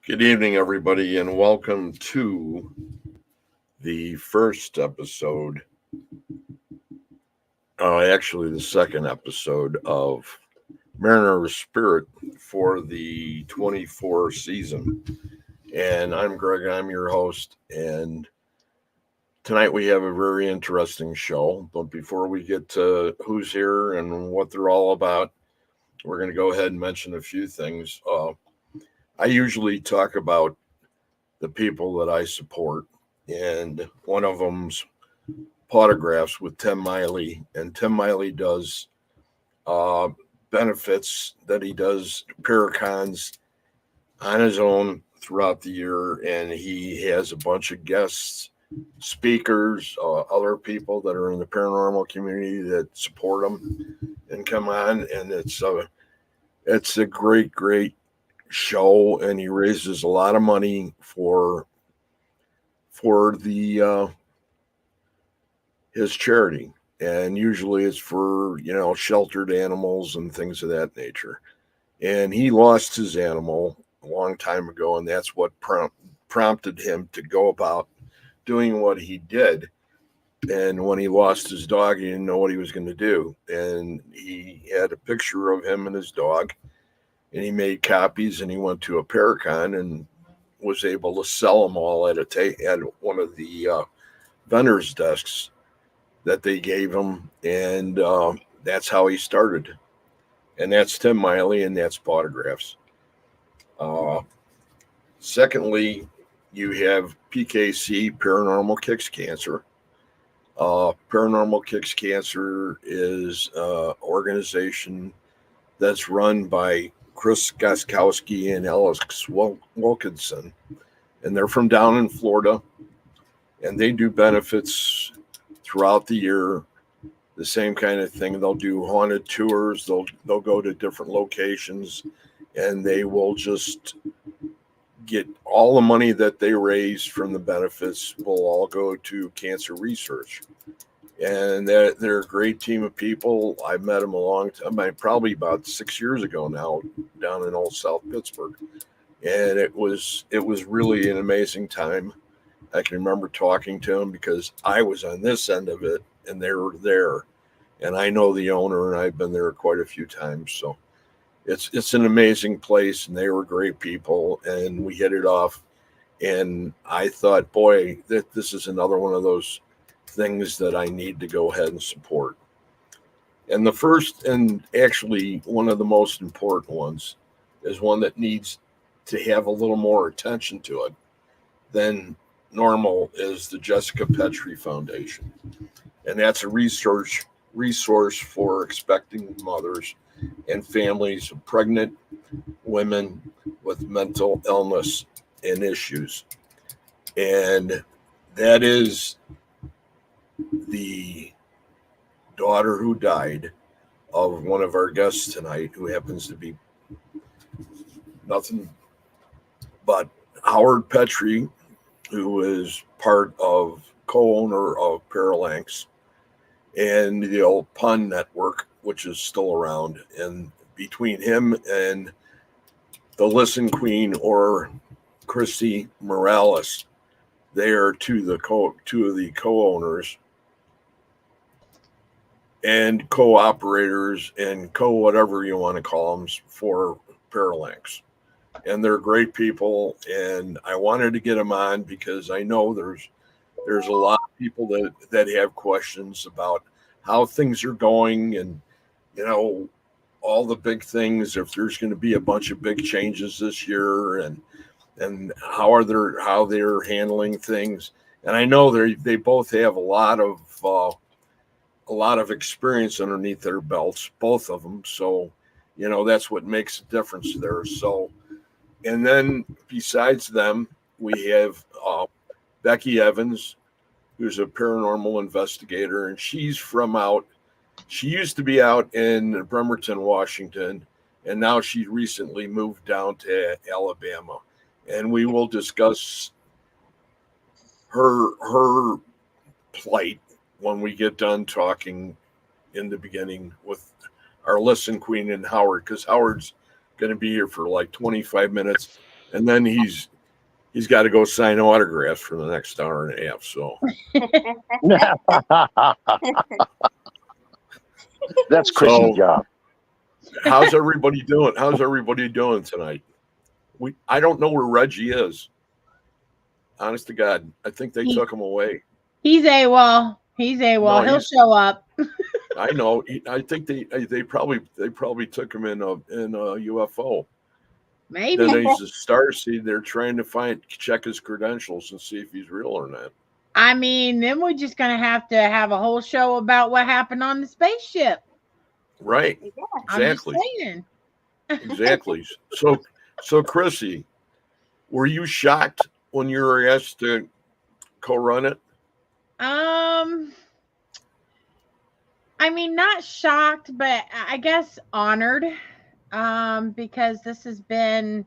Good evening, everybody, and welcome to the first episode, actually, the second episode of Mariner Spirit for the 24 season. And I'm Greg, I'm your host, and tonight we have a very interesting show. But before we get to who's here and what they're all about, we're going to go ahead and mention a few things. I usually talk about the people that I support, and one of them's Potographs with Tim Miley, and Tim Miley does uh, benefits that he does Paracons on his own throughout the year, and he has a bunch of guests, speakers, other people that are in the paranormal community that support him and come on, and it's a great show, and he raises a lot of money for the his charity, and usually it's for sheltered animals and things of that nature. And he lost his animal a long time ago, and that's what prompted him to go about doing what he did. And when he lost his dog, he didn't know what he was going to do, and he had a picture of him and his dog, and he made copies, and he went to a Paracon and was able to sell them all at at one of the vendors' desks that they gave him, and that's how he started. And that's Tim Miley, and that's Potographs. Uh, Secondly, you have PKC, Paranormal Kicks Cancer. Paranormal Kicks Cancer is an organization that's run by Chris Goskowski and Alex Wilkinson, and they're from down in Florida, and they do benefits throughout the year. The same kind of thing. They'll do haunted tours. They'll go to different locations, and they will just get all the money that they raise from the benefits will all go to cancer research. And they're a great team of people. I met them a long time, probably about 6 years ago now, down in old South Pittsburgh, and it was really an amazing time. I can remember talking to them because I was on this end of it and they were there, and I know the owner and I've been there quite a few times. So it's an amazing place, and they were great people, and we hit it off. And I thought, boy, that this is another one of those things that I need to go ahead and support. And the first, and actually one of the most important ones, is one that needs to have a little more attention to it than normal, is the Jessica Petrie Foundation. And that's a resource for expecting mothers and families of pregnant women with mental illness and issues. And that is the daughter who died of one of our guests tonight, who happens to be nothing but Howard Petrie, who is part of co-owner of Paralanx and the old Pun Network, which is still around. And between him and the Listen Queen, or Chrissy Morales, they are two of the co-owners and co-operators and whatever you want to call them for Paralanx. And they're great people, and I wanted to get them on because I know there's a lot of people that have questions about how things are going, and all the big things, if there's going to be a bunch of big changes this year, and how they're handling things. And I know they both have a lot of experience underneath their belts, both of them. So that's what makes a difference there. So, and then besides them, we have Becky Evans, who's a paranormal investigator, and she used to be out in Bremerton, Washington, and now she recently moved down to Alabama. And we will discuss her plight when we get done talking in the beginning with our Listen Queen and Howard, because Howard's going to be here for like 25 minutes, and then he's got to go sign autographs for the next hour and a half. So that's Chrissy's job. How's everybody doing? How's everybody doing tonight? I don't know where Reggie is. Honest to God, I think they took him away. He's AWOL. No, he'll show up. I know. I think they probably took him in a UFO. Maybe. Then he's a starseed. They're trying to check his credentials and see if he's real or not. I mean, then we're just gonna have to have a whole show about what happened on the spaceship. Right. Yeah, exactly. Exactly. So Chrissy, were you shocked when you were asked to co-run it? I mean, not shocked, but I guess honored, because this has been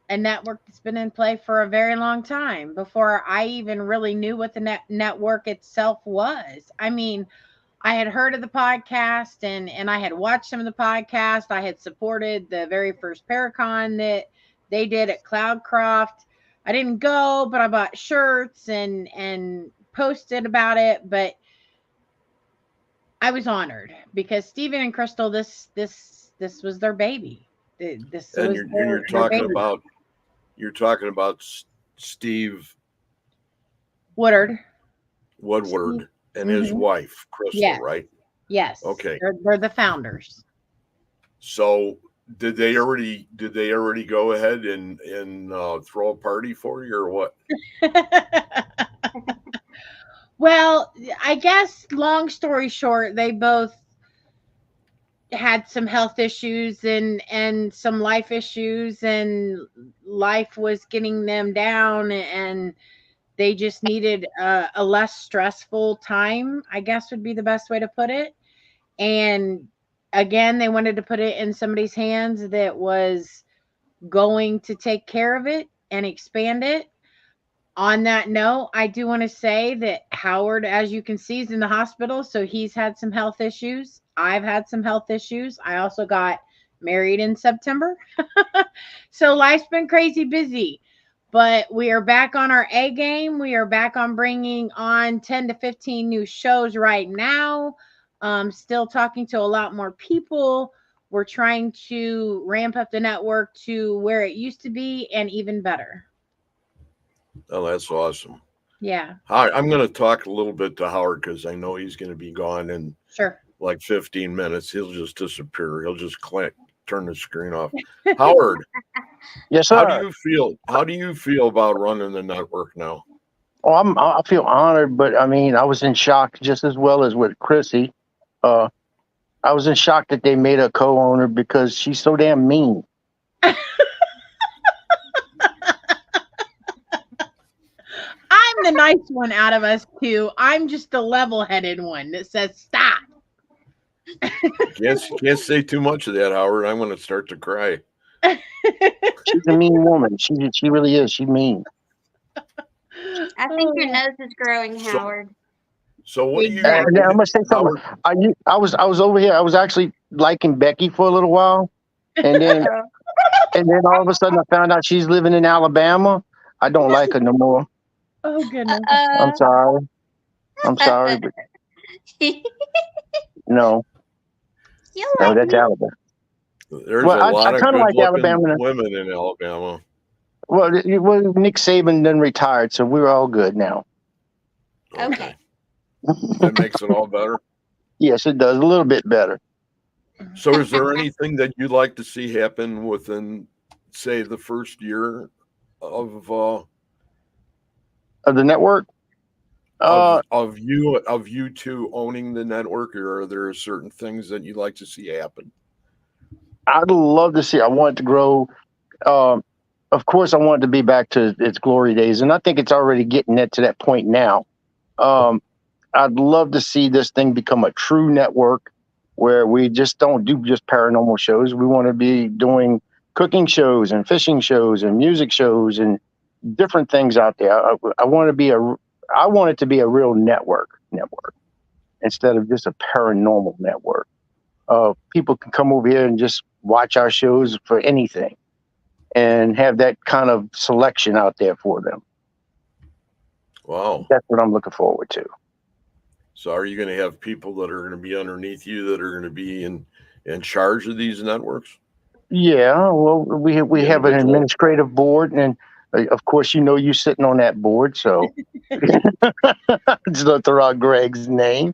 a network that's been in play for a very long time before I even really knew what the network itself was. I mean, I had heard of the podcast and I had watched some of the podcast. I had supported the very first Paracon that they did at Cloudcroft. I didn't go, but I bought shirts and posted about it. But I was honored because Steven and Crystal, this was their baby. You're talking about Steve Woodward and his wife Crystal, right? Yes. Okay. They're the founders. So did they already go ahead and throw a party for you or what? Well, I guess long story short, they both had some health issues and some life issues, and life was getting them down, and they just needed a less stressful time, I guess would be the best way to put it. And again, they wanted to put it in somebody's hands that was going to take care of it and expand it. On that note, I do want to say that Howard, as you can see, is in the hospital. So he's had some health issues. I've had some health issues. I also got married in September. So life's been crazy busy. But we are back on our A game. We are back on bringing on 10 to 15 new shows right now. Still talking to a lot more people. We're trying to ramp up the network to where it used to be and even better. Oh, that's awesome. Yeah. I'm going to talk a little bit to Howard because I know he's going to be gone in like 15 minutes. He'll just disappear. He'll just turn the screen off. Howard. Yes, sir. How do you feel about running the network now? Oh, I feel honored, but I mean, I was in shock just as well as with Chrissy. I was in shock that they made her co-owner because she's so damn mean. I'm the nice one out of us two. I'm just the level-headed one that says stop. Can't say too much of that, Howard. I'm going to start to cry. She's a mean woman. She really is. She's mean. I think your nose is growing, Howard. So what do you? I must say something. I was over here. I was actually liking Becky for a little while, and then all of a sudden I found out she's living in Alabama. I don't like her no more. Oh goodness! I'm sorry, but no, that's Alabama. There's a lot of good-looking women in Alabama. Well, Nick Saban then retired, so we're all good now. Okay. That makes it all better. Yes, it does. A little bit better. So is there anything that you'd like to see happen within, say, the first year of the network? Of you two owning the network, or are there certain things that you'd like to see happen? I'd love to see. I want it to grow. Of course, I want it to be back to its glory days, and I think it's already getting to that point now. I'd love to see this thing become a true network where we just don't do just paranormal shows. We want to be doing cooking shows and fishing shows and music shows and different things out there. I want it to be a real network instead of just a paranormal network. People can come over here and just watch our shows for anything. and have that kind of selection out there for them. Wow. That's what I'm looking forward to. So are you going to have people that are going to be underneath you that are going to be in charge of these networks? Yeah, well, we have an Individual. administrative board, and of course, you sitting on that board, so just don't throw out Greg's name.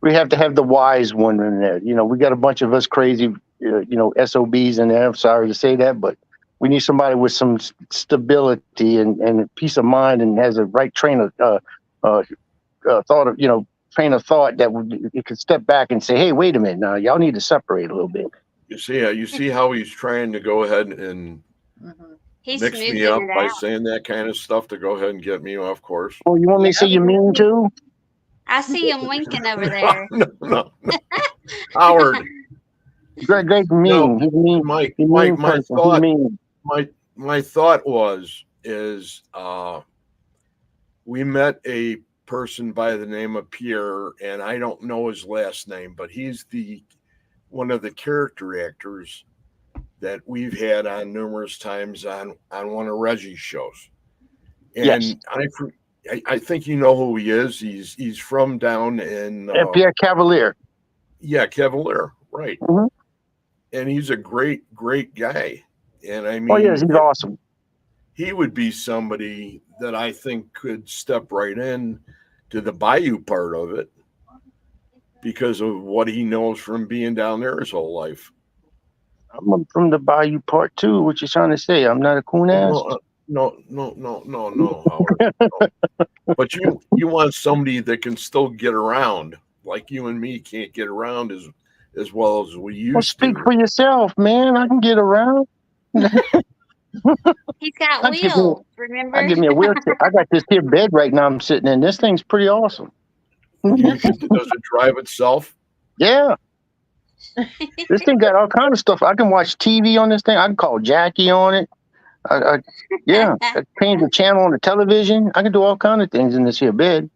We have to have the wise one in there. We got a bunch of us crazy, SOBs in there. I'm sorry to say that, but we need somebody with some stability and peace of mind, and has a right train of thought of train of thought that you could step back and say, hey, wait a minute, now y'all need to separate a little bit. You see how he's trying to go ahead and He's mix me smoothing up it by out. saying that kind of stuff to go ahead and get me off course. Oh, you want me to say you mean too? I see him winking over there. No. Howard. Greg mean. No, He's mean. my person. thought He mean. my thought is we met a person by the name of Pierre, and I don't know his last name, but he's one of the character actors that we've had on numerous times on one of Reggie's shows. And Yes. I think you know who he is. He's from down in Pierre Cavalier. Yeah, Cavalier, right. Mm-hmm. And he's a great guy. And I mean, oh yes, he's awesome. He would be somebody that I think could step right in to the Bayou part of it because of what he knows from being down there his whole life. I'm from the Bayou part too. What you trying to say? I'm not a coon ass. No, Howard. No. But you want somebody that can still get around, like you and me can't get around as well as we used well, to. speak for yourself, man. I can get around. He's got wheels, remember? I give me a wheelchair. I got this here bed right now I'm sitting in. This thing's pretty awesome. Does it drive itself? Yeah. This thing got all kind of stuff. I can watch TV on this thing. I can call Jackie on it. I change the channel on the television. I can do all kind of things in this here bed.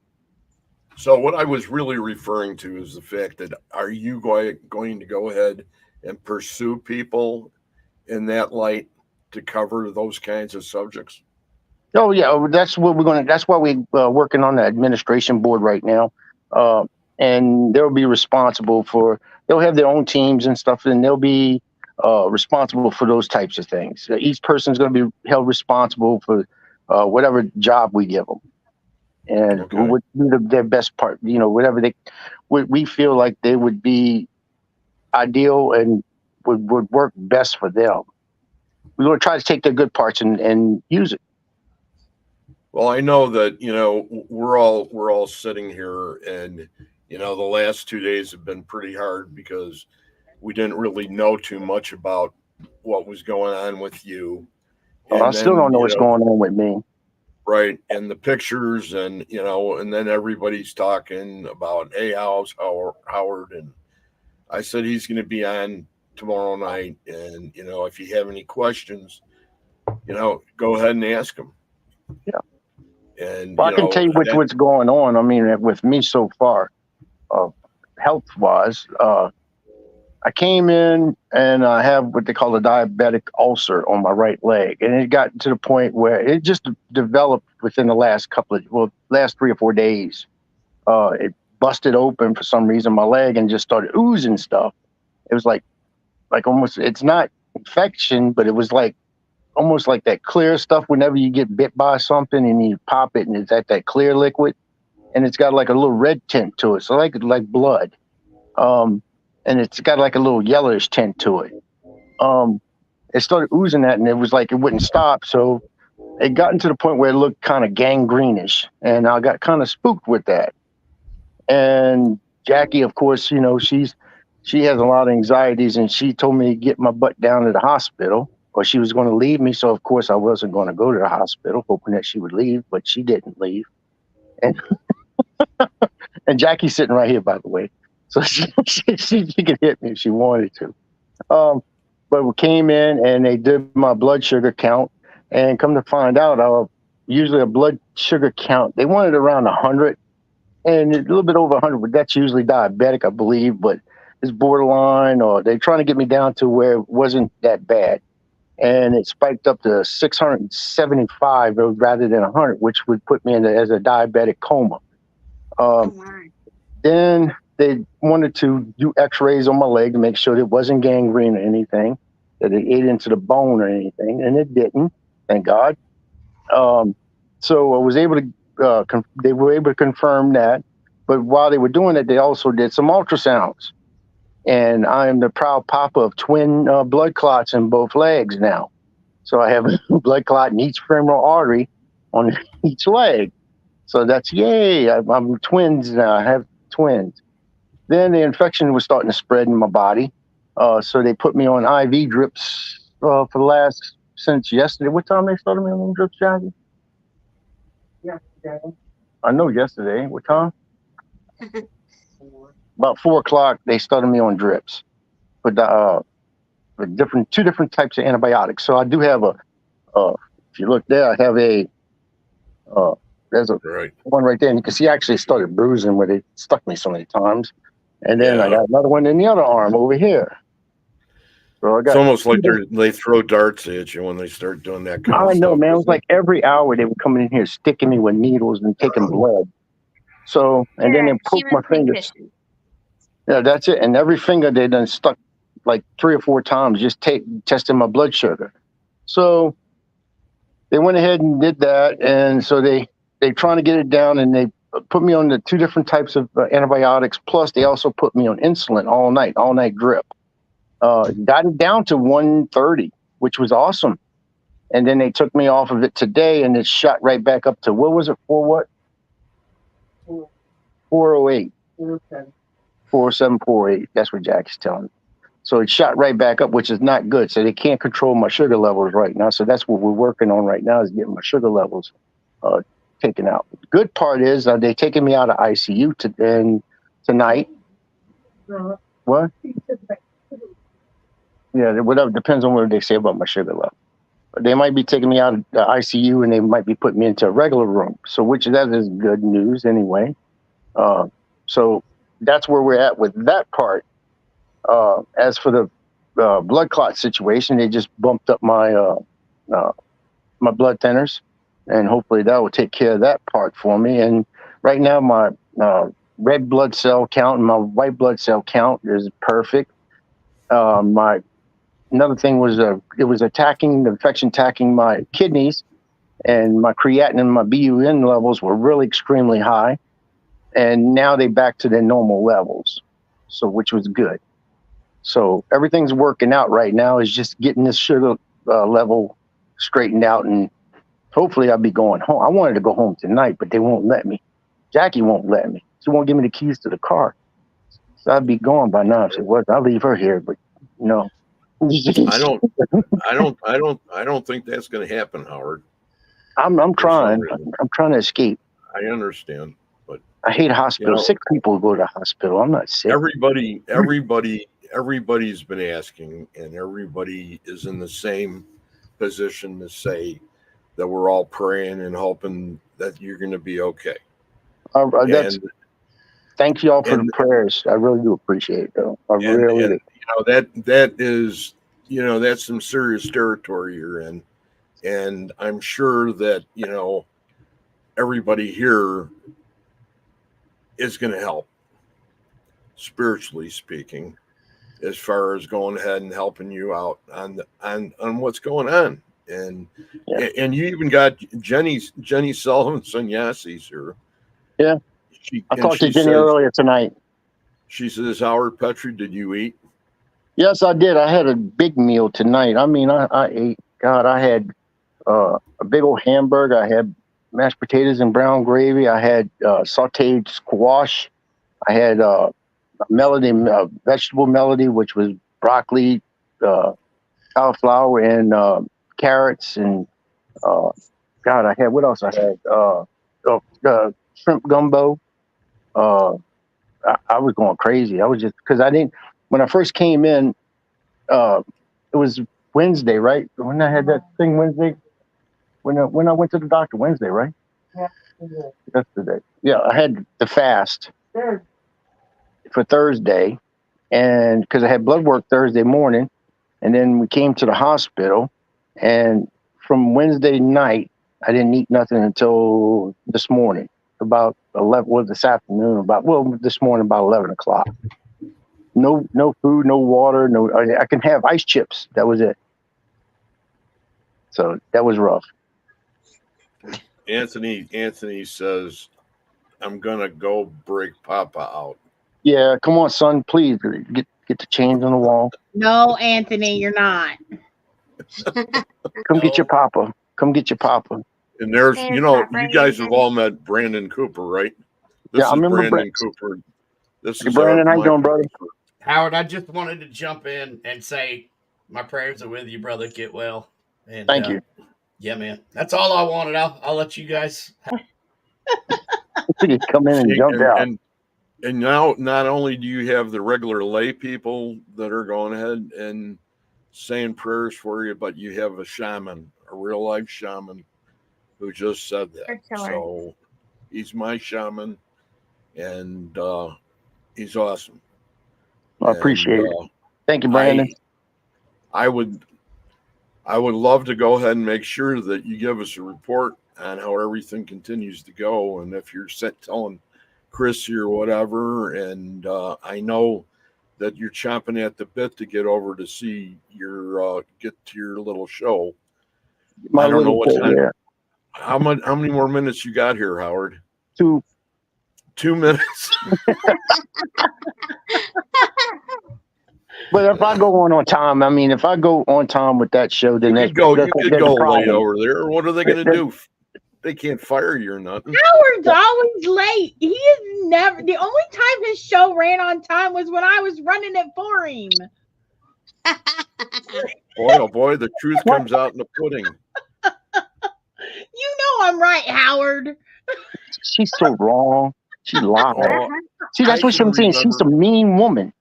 So what I was really referring to is the fact that are you going to go ahead and pursue people in that light to cover those kinds of subjects? Oh yeah, that's what we're going to. That's why we're working on the administration board right now, and they'll be responsible for. They'll have their own teams and stuff, and they'll be responsible for those types of things. Each person's going to be held responsible for whatever job we give them, and Okay. what would be their best part. Whatever we feel like they would be ideal and would work best for them. We're going to try to take their good parts and use it. Well, I know that, we're all sitting here and, the last 2 days have been pretty hard because we didn't really know too much about what was going on with you. I still don't know what's going on with me. Right. And the pictures and then everybody's talking about, hey, how's Howard? And I said, he's going to be on tomorrow night. And, if you have any questions, go ahead and ask him. Yeah. And I can tell you what's going on. I mean, with me so far, health wise, I came in and I have what they call a diabetic ulcer on my right leg. And it got to the point where it just developed within the last 3 or 4 days. It busted open for some reason, my leg, and just started oozing stuff. It was like almost, it's not infection, but it was like almost like that clear stuff whenever you get bit by something and you pop it and it's at that clear liquid and it's got like a little red tint to it. So like blood. And it's got like a little yellowish tint to it. It started oozing that and it was like it wouldn't stop. So it got into the point where it looked kind of gangreenish and I got kind of spooked with that. And Jackie, of course, she has a lot of anxieties and she told me to get my butt down to the hospital or she was going to leave me. So of course I wasn't going to go to the hospital hoping that she would leave, but she didn't leave. And and Jackie's sitting right here, by the way. So she could hit me if she wanted to. But we came in and they did my blood sugar count and come to find out, usually a blood sugar count, they wanted around 100 and a little bit over 100, but that's usually diabetic, I believe. But it's borderline, or they're trying to get me down to where it wasn't that bad. And it spiked up to 675 rather than 100, which would put me as a diabetic coma. Oh my. Then they wanted to do x-rays on my leg to make sure it wasn't gangrene or anything, that it ate into the bone or anything, and it didn't, thank God. So I was able to, they were able to confirm that. But while they were doing it, they also did some ultrasounds. And I am the proud papa of twin blood clots in both legs now. So I have a blood clot in each femoral artery on each leg. So that's yay. I'm twins now. I have twins. Then the infection was starting to spread in my body. So they put me on IV drips for the last, since yesterday. What time they started me on them drips, Jackie? Yesterday. I know yesterday. What time? About 4 o'clock, they started me on drips for two different types of antibiotics. So I do have if you look there, I have there's a one right there, and you can see I actually started bruising where they stuck me so many times. And then I got another one in the other arm over here. So I got, it's almost like they throw darts at you when they start doing that kind of stuff. I know, man. It was like every hour they were coming in here sticking me with needles and taking blood. So, and then they poked my fingers. Yeah, that's it. And every finger they done stuck like 3 or 4 times, just testing my blood sugar. So they went ahead and did that. And so they trying to get it down, and they put me on the 2 different types of antibiotics. Plus they also put me on insulin all night drip. Got it down to 130, which was awesome. And then they took me off of it today, and it shot right back up to, what was it, 408. 4748. That's what Jackie's telling me. So it shot right back up, which is not good. So they can't control my sugar levels right now. So that's what we're working on right now, is getting my sugar levels taken out. The good part is they're taking me out of ICU tonight. What? Yeah, whatever. Depends on what they say about my sugar level. But they might be taking me out of the ICU, and they might be putting me into a regular room. So that is good news anyway. So that's where we're at with that part. As for the blood clot situation, they just bumped up my my blood thinners, and hopefully that will take care of that part for me. And right now, my red blood cell count and my white blood cell count is perfect. Another thing was it was the infection attacking my kidneys, and my creatinine and my BUN levels were really extremely high. And now they back to their normal levels, so which was good. So everything's working out right now. Is just getting this sugar level straightened out, and hopefully I'll be going home. I wanted to go home tonight, but they won't let me. Jackie won't let me. She won't give me the keys to the car. So I'd be gone by now. She said, "Well, I'll leave her here," but no. I don't think that's going to happen, Howard. I'm trying. I'm trying to escape. I understand. I hate hospitals. Sick people go to the hospital. I'm not sick. Everybody's been asking, and everybody is in the same position to say that we're all praying and hoping that you're going to be okay. Thank you all for the prayers. I really do appreciate it, though. I really do. That is, that's some serious territory you're in, and I'm sure that everybody here is going to help, spiritually speaking, as far as going ahead and helping you out on what's going on. And you even got Jenny Sullivan Sannyasi's here. Yeah. I talked to Jenny earlier tonight. She says, "Howard, Petrie, did you eat?" Yes, I did. I had a big meal tonight. I mean, I ate. God, I had a big old hamburger. I had mashed potatoes and brown gravy. I had sauteed squash. I had vegetable melody, which was broccoli, cauliflower, and carrots. And God, I had, what else I had? Shrimp gumbo. I was going crazy. I was just, because when I first came in, it was Wednesday, right? When I had that thing Wednesday. When I went to the doctor Wednesday, right? Yeah. Yesterday. Yeah, I had the fast for Thursday, and because I had blood work Thursday morning, and then we came to the hospital, and from Wednesday night, I didn't eat nothing until this morning, about 11. Well, this afternoon, this morning about 11 o'clock. No food, no water, no. I can have ice chips. That was it. So that was rough. Anthony says, I'm gonna go break Papa out. Yeah, come on, son, please get the chains on the wall. No, Anthony, you're not. Come get your papa. Come get your papa. And there's, It's you know, not you guys have Brandon. all met Brandon Cooper, right? This Yeah, I is remember Brandon Cooper. This is Brandon, how you my doing, brother? Howard, I just wanted to jump in and say my prayers are with you, brother. Get well. And Thank you. Yeah, man. That's all I wanted. I'll let you guys. You come in and jump out. And now, not only do you have the regular lay people that are going ahead and saying prayers for you, but you have a shaman, a real life shaman, who just said that. For sure. So he's my shaman, and he's awesome. I appreciate it. Thank you, Brandon. I would love to go ahead and make sure that you give us a report on how everything continues to go, and if you're telling Chrissy or whatever, and I know that you're chomping at the bit to get over to see your get to your little show. I don't know what time. Yeah. How many more minutes you got here, Howard? 2 minutes. But if I go on time, I mean, if I go on time with that show, then you could go late over there. What are they going to do? They can't fire you or nothing. Howard's always late. He is never. The only time his show ran on time was when I was running it for him. Boy, oh boy, the truth comes out in the pudding. You know I'm right, Howard. She's so wrong. She lied. Oh, see, that's what I'm saying. She's a mean woman.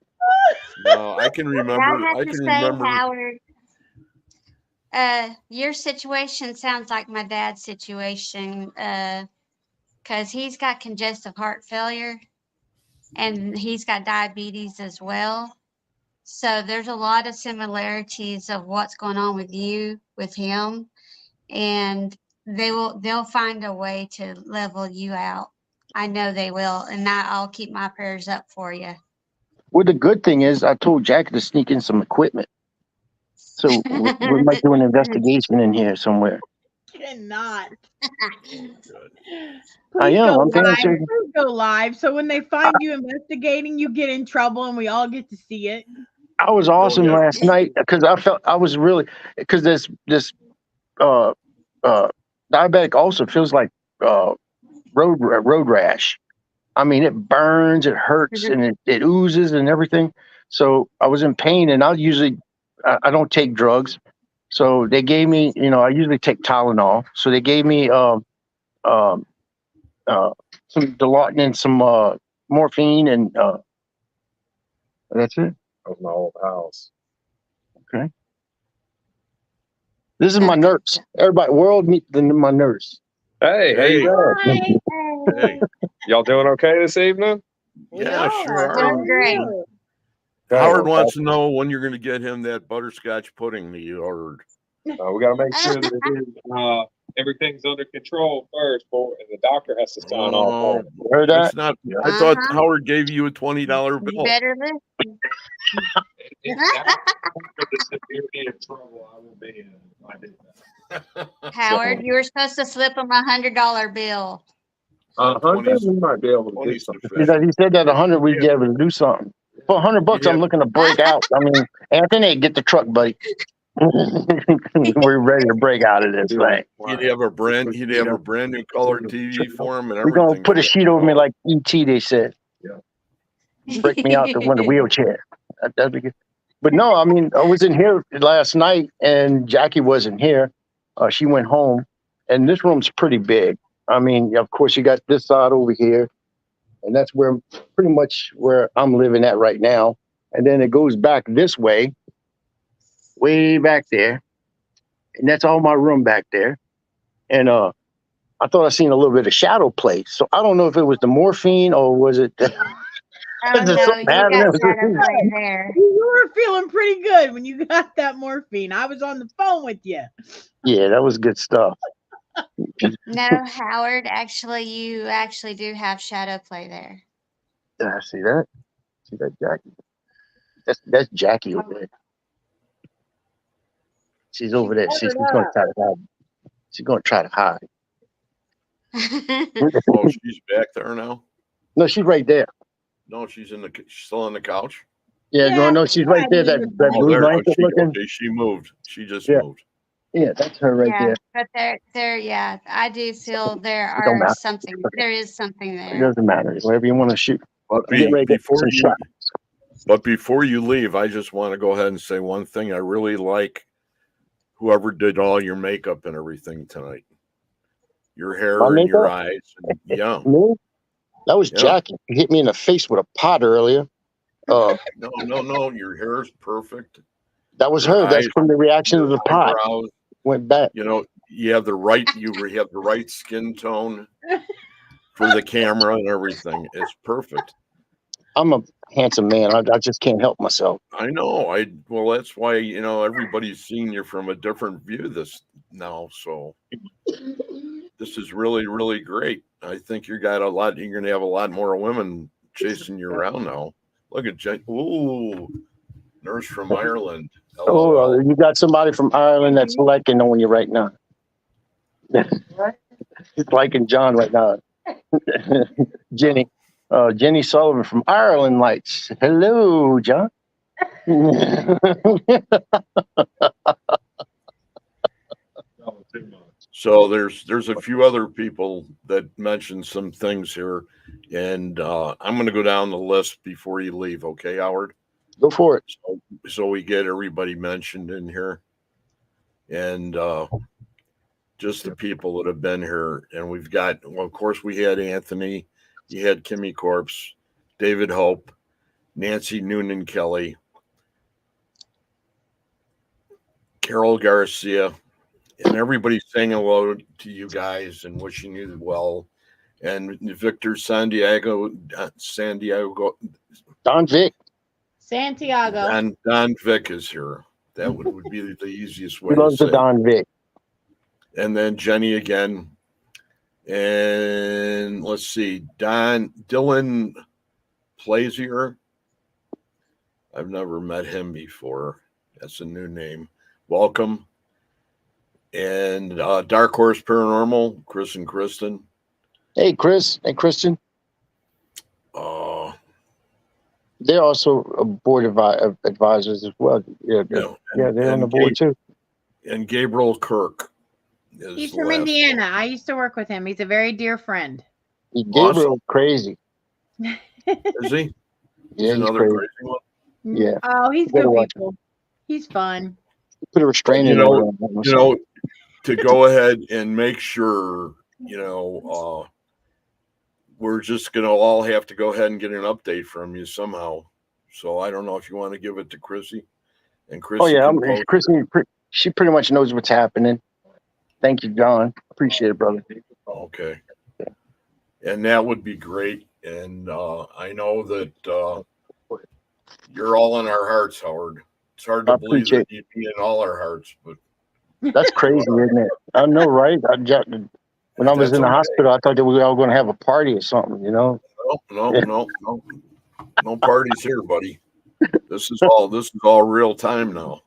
No, I can remember. I have to say, Howard, your situation sounds like my dad's situation, because he's got congestive heart failure and he's got diabetes as well. So there's a lot of similarities of what's going on with you, with him, and they'll find a way to level you out. I know they will, and I'll keep my prayers up for you. Well, the good thing is I told Jack to sneak in some equipment. So we might do an investigation in here somewhere. Cannot. I am. Please go live. So when they find you investigating, you get in trouble and we all get to see it. I was awesome last night because I was really, because this diabetic ulcer feels like road rash. I mean, it burns, it hurts, and it oozes and everything. So I was in pain, and I don't take drugs. So they gave me, I usually take Tylenol. So they gave me some Dilaudid and some morphine, and that's it. Of my old house. Okay. This is my nurse. Everybody, world meet my nurse. Hey, how you doing? Hey. Y'all doing okay this evening? Yeah, sure. Doing great. Howard wants to know when you're going to get him that butterscotch pudding that you ordered. We got to make sure that everything's under control first, and the doctor has to sign off. Heard that? It's not. I thought Howard gave you a $20 bill. You better listen. If you're in trouble, I will be in. I did that. Howard, you were supposed to slip him $100 bill. 100, we might be able to do something. He said that 100 we'd be able to do something. For $100, I'm looking to break out. I mean, Anthony, get the truck, buddy. We're ready to break out of this thing. He'd have a brand new color TV for him, and we're gonna put a sheet over me like ET. They said, break me out to win the wheelchair. That'd be good. But no, I mean, I was in here last night, and Jackie wasn't here. She went home, and this room's pretty big. I mean, of course, you got this side over here, and that's pretty much where I'm living at right now. And then it goes back this way, way back there, and that's all my room back there. And I thought I seen a little bit of shadow play. So I don't know if it was the morphine or was it Oh There's no, something you got happening. shadow play there. You were feeling pretty good when you got that morphine. I was on the phone with you. Yeah, that was good stuff. No, Howard, actually, you actually do have shadow play there. Yeah, see that? See that, Jackie? That's Jackie over there. She's over there. She's going to try to hide. She's going to try to hide. Oh, she's back there now. No, she's right there. No, she's still on the couch. Yeah, Yeah, no, she's right there. That Oh, blue there. blanket looking. Okay, she moved. She just Yeah. moved. Yeah, that's her right Yeah, there. but yeah, I do feel there It don't matter. there is something It there. doesn't matter. Wherever you want to shoot. But I'm getting ready to get before some you, shots. but before you leave, I just want to go ahead and say one thing. I really like whoever did all your makeup and everything tonight. Your hair My and your makeup? eyes. And, yeah. Me? That was Yeah. Jackie. He hit me in the face with a pot earlier. No. Your hair is perfect. That was Your her. That's eyes, from the reaction your of the pot. eyebrows. Went back. You know, you have the right skin tone for the camera and everything. It's perfect. I'm a handsome man. I just can't help myself. I know. Well, that's why, everybody's seeing you from a different view this now. So this is really, really great. I think you're going to have a lot more women chasing you around now. Look at ooh, nurse from Ireland. Oh, you got somebody from Ireland that's liking on you right now. He's liking John right now. Jenny Sullivan from Ireland likes. Hello, John. So there's a few other people that mentioned some things here, and I'm going to go down the list before you leave. Okay, Howard? Go for it. So we get everybody mentioned in here, and just the people that have been here. And we've got, well, of course, we had Anthony, you had Kimmy Corpse, David Hope, Nancy Noonan Kelly, Carol Garcia, and everybody's saying hello to you guys and wishing you well. And Victor Santiago, Don Vic. Santiago. Don Vic is here. That would be the easiest way He to loves the say. Don Vic. And then Jenny again. And let's see, Dylan Plazier. I've never met him before. That's a new name. Welcome. And Dark Horse Paranormal, Chris and Kristen. Hey, Chris. Hey, Christian. They're also a board of advisors as well. Yeah, they're on the board too. And Gabriel Kirk. He's from Indiana. I used to work with him. He's a very dear friend. Gabriel's crazy. Is he? Yeah, he's another crazy one. Yeah. Oh, he's good people. He's fun. Put a restraining order on him. To go ahead and make sure, we're just going to all have to go ahead and get an update from you somehow. So I don't know if you want to give it to Chrissy. And Chrissy. Oh, yeah. Chrissy, she pretty much knows what's happening. Thank you, John. Appreciate it, brother. Okay. And that would be great. And I know that you're all in our hearts, Howard. It's hard to believe that you'd be in all our hearts, but that's crazy, isn't it? I know, right? When I was in the hospital, I thought that we were all going to have a party or something, No parties here, buddy. This is all real time now.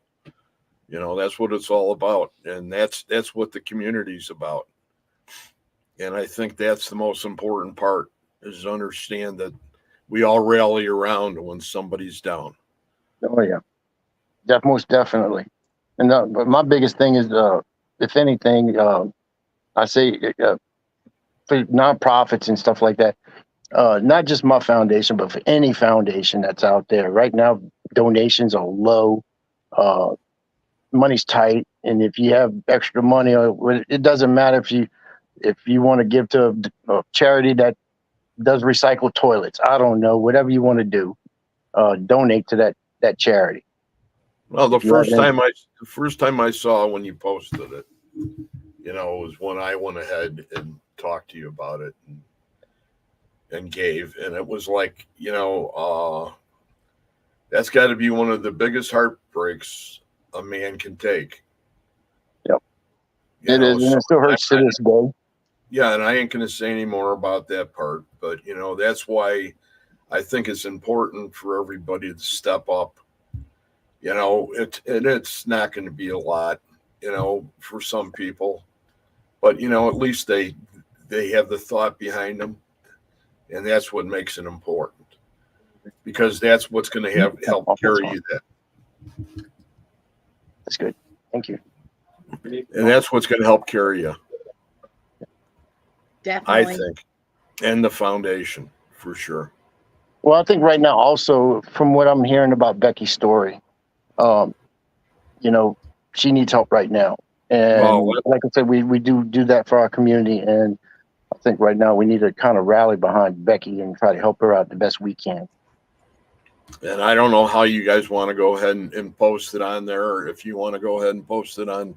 That's what it's all about, and that's what the community's about. And I think that's the most important part, is to understand that we all rally around when somebody's down. Oh yeah, most definitely. And but my biggest thing is, if anything, I say for nonprofits and stuff like that, not just my foundation, but for any foundation that's out there right now, donations are low, money's tight, and if you have extra money, it doesn't matter if you want to give to a charity that does recycle toilets. I don't know, whatever you want to do, donate to that charity. Well, the first time I saw when you posted it, was when I went ahead and talked to you about it. and gave. And it was like, that's got to be one of the biggest heartbreaks a man can take. Yep. It is, and it still hurts to this day. Yeah, and I ain't going to say any more about that part, but that's why I think it's important for everybody to step up. It's not going to be a lot, for some people, but at least they have the thought behind them, and that's what makes it important, because that's what's going to help carry you that. That's good. Thank you. And that's what's going to help carry you. Definitely. I think, and the foundation for sure. Well, I think right now, also from what I'm hearing about Becky's story, she needs help right now, and like I said, we do that for our community, and I think right now we need to kind of rally behind Becky and try to help her out the best we can. And I don't know how you guys want to go ahead and post it on there, or if you want to go ahead and post it on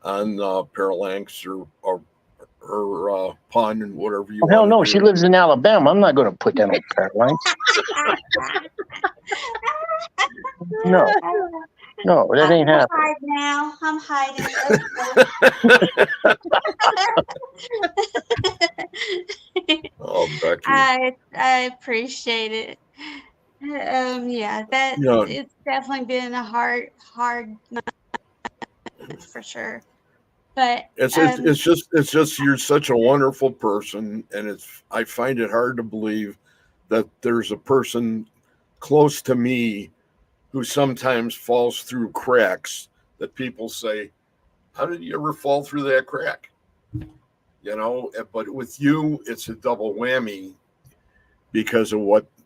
Paralanx or Pond and whatever you want. Hell no, she lives in Alabama. I'm not going to put that on Paralanx. No, that ain't happening. I'm hiding. Oh, Becky. I appreciate it. It's definitely been a hard month for sure. But it's just you're such a wonderful person, and I find it hard to believe that there's a person close to me who sometimes falls through cracks that people say, how did you ever fall through that crack? But with you, it's a double whammy because of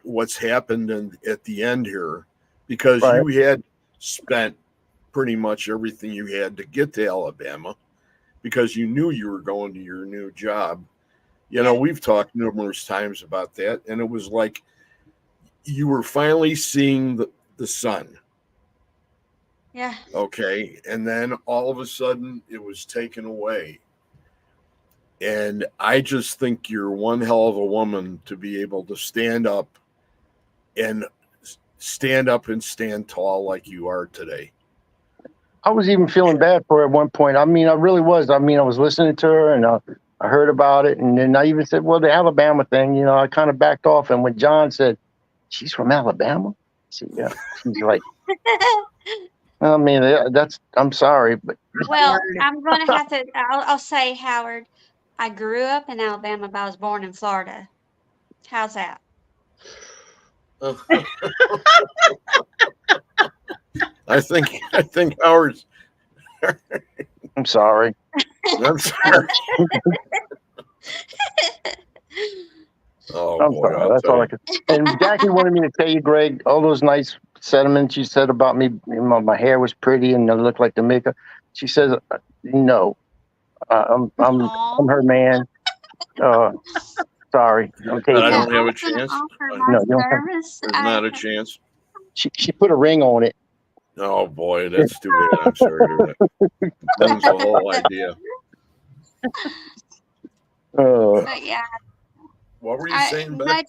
what's happened at the end here, because you had spent pretty much everything you had to get to Alabama, because you knew you were going to your new job. We've talked numerous times about that, and it was like you were finally seeing the sun. Yeah. Okay. And then all of a sudden it was taken away. And I just think you're one hell of a woman to be able to stand up and stand tall like you are today. I was even feeling bad for her at one point. I mean, I really was. I mean, I was listening to her, and I heard about it. And then I even said, well, the Alabama thing, I kind of backed off. And when John said, she's from Alabama? I said, yeah. She's like, I mean, I'm sorry. But well, I'm going to have to, I'll say, Howard, I grew up in Alabama, but I was born in Florida. How's that? I think Howard's. I'm sorry. I'm sorry. I'm sorry. That's all I could. And Jackie wanted me to tell you, Greg, all those nice sentiments you said about me. My hair was pretty and it looked like the makeup. She says, no, I'm her man. Sorry. I don't have a chance. No, there's not a chance. She put a ring on it. Oh boy, that's too bad. I'm sorry to hear that. Ruins the whole idea. But yeah. What were you saying, Beth?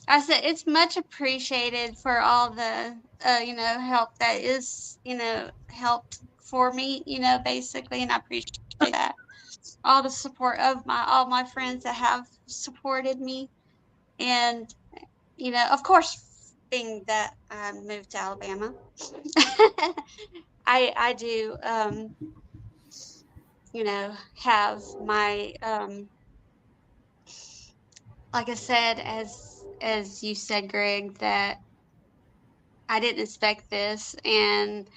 I said it's much appreciated for all the help that is helped for me, basically, and I appreciate that. All the support of all my friends that have supported me, and of course, being that I moved to Alabama, I do have my like I said, as you said, Greg, that I didn't expect this, and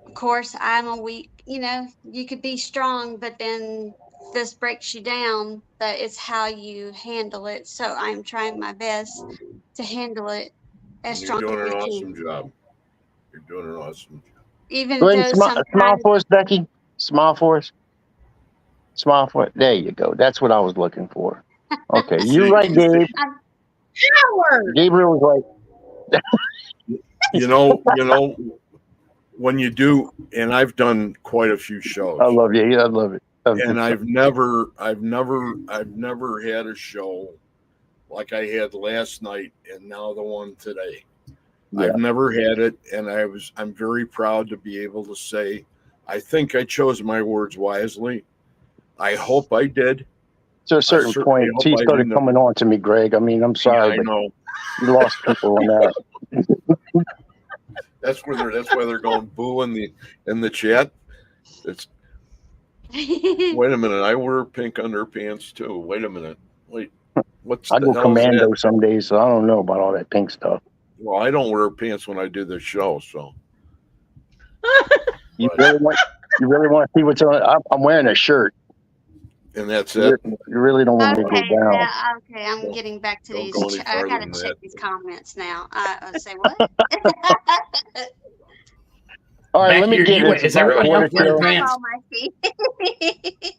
of course I'm a weak, you could be strong, but then this breaks you down, but it's how you handle it. So I'm trying my best to handle it as strong as I can. You're doing an awesome job. You're doing an awesome job. Even though sometimes... Smile for us, Becky. Smile for us. Smile for us. There you go. That's what I was looking for. Okay, you're right, Gabe. Gabriel was right. When you do, and I've done quite a few shows. I love you. I love it. And I've never had a show like I had last night and now the one today. Yeah. I've never had it, and I'm very proud to be able to say I think I chose my words wisely. I hope I did. To a certain certainly point, hope he I started didn't- coming on to me, Greg. I mean, I'm Yeah, sorry, I but know. you lost people on that. That's why they're going boo in the chat. It's wait a minute. I wear pink underpants too. Wait a minute. Wait. What's I the go hell is commando that? some days, so I don't know about all that pink stuff. Well, I don't wear pants when I do the show, so. You But- really want to see what's on? I'm wearing a shirt. And that's You it. really don't want me to Okay, go down. yeah, okay. I'm Don't- getting back to don't these. go any I farther gotta than check that. these comments now. Say what? All right, let me Becky, get it. is everybody else wearing Quarter pants? All my feet.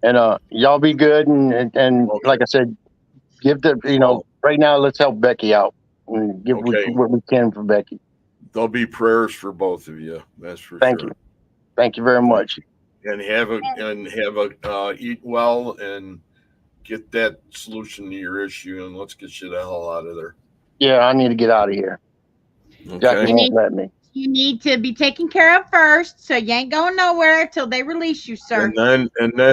and y'all be good and Okay. like I said, give the right now. Let's help Becky out and give Okay. what we can for Becky. There'll be prayers for both of you. That's for Thank sure. you. Thank you very much. And have a eat well and get that solution to your issue, and let's get you the hell out of there. Yeah, I need to get out of here. Jackie Okay. won't let me. You need to be taken care of first, so you ain't going nowhere till they release you, sir. And then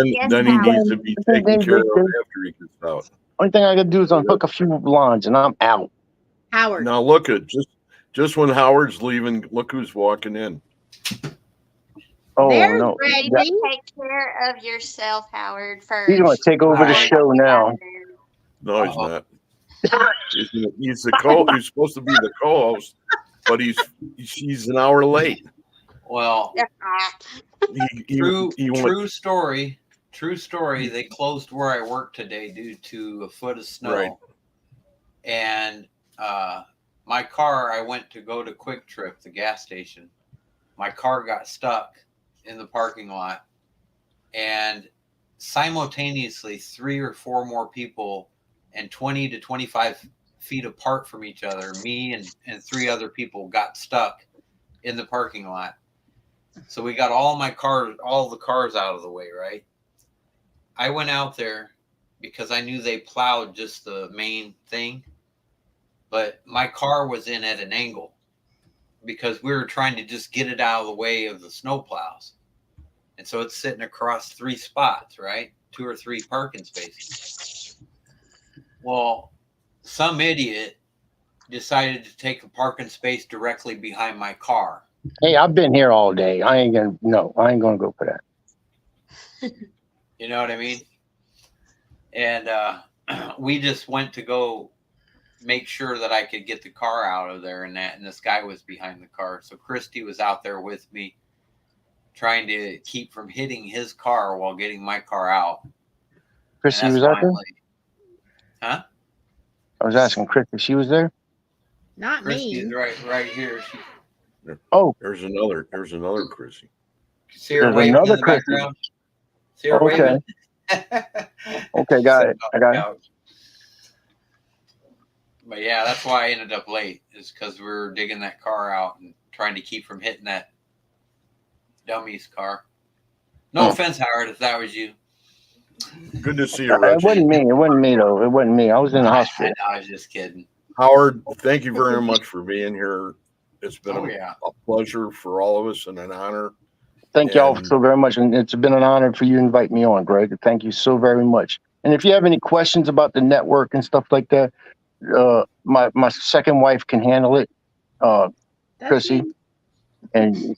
Yes, he ma'am. needs to be taken care of after he gets out. Only thing I gotta do is unhook a few lines and I'm out. Howard. Now look at just when Howard's leaving, look who's walking in. Oh There's no. Greg. You need to take care of yourself, Howard, first. He's gonna take over the Alright. show now. No, he's Uh-oh. not. He's he's supposed to be the co-host, but he's an hour late. Well, He went, true story. They closed where I work today due to a foot of snow. Right. And my car, I went to go to Quick Trip, the gas station. My car got stuck in the parking lot. And simultaneously, 3 or 4 more people and 20 to 25 feet apart from each other, me and 3 other people got stuck in the parking lot. So we got all the cars out of the way, right? I went out there because I knew they plowed just the main thing, but my car was in at an angle because we were trying to just get it out of the way of the snow plows. And so it's sitting across 3 spots, right? 2 or 3 parking spaces. Well, some idiot decided to take a parking space directly behind my car. Hey, I've been here all day. I ain't gonna go for that. You know what I mean? And we just went to go make sure that I could get the car out of there and this guy was behind the car. So Christy was out there with me trying to keep from hitting his car while getting my car out. Chrissy was out there? Huh? I was asking Chrissy, she was there? Not Christy me. is right here. Oh, there's another Chrissy. See her There's waving another in the Chrissy. background? See her Okay. waving? Okay, got it. I got it. Couch. But yeah, that's why I ended up late, is because we were digging that car out and trying to keep from hitting that dummy's car. No offense, Howard, if that was you. Good to see you, It Reggie. wasn't me. It wasn't me though. It wasn't me. I was in the hospital. I was just kidding. Howard, thank you very much for being here. It's been yeah. a pleasure for all of us and an honor. Thank y'all And- so very much. And it's been an honor for you to invite me on, Greg. Thank you so very much. And if you have any questions about the network and stuff like that, my second wife can handle it. That's Chrissy. me. And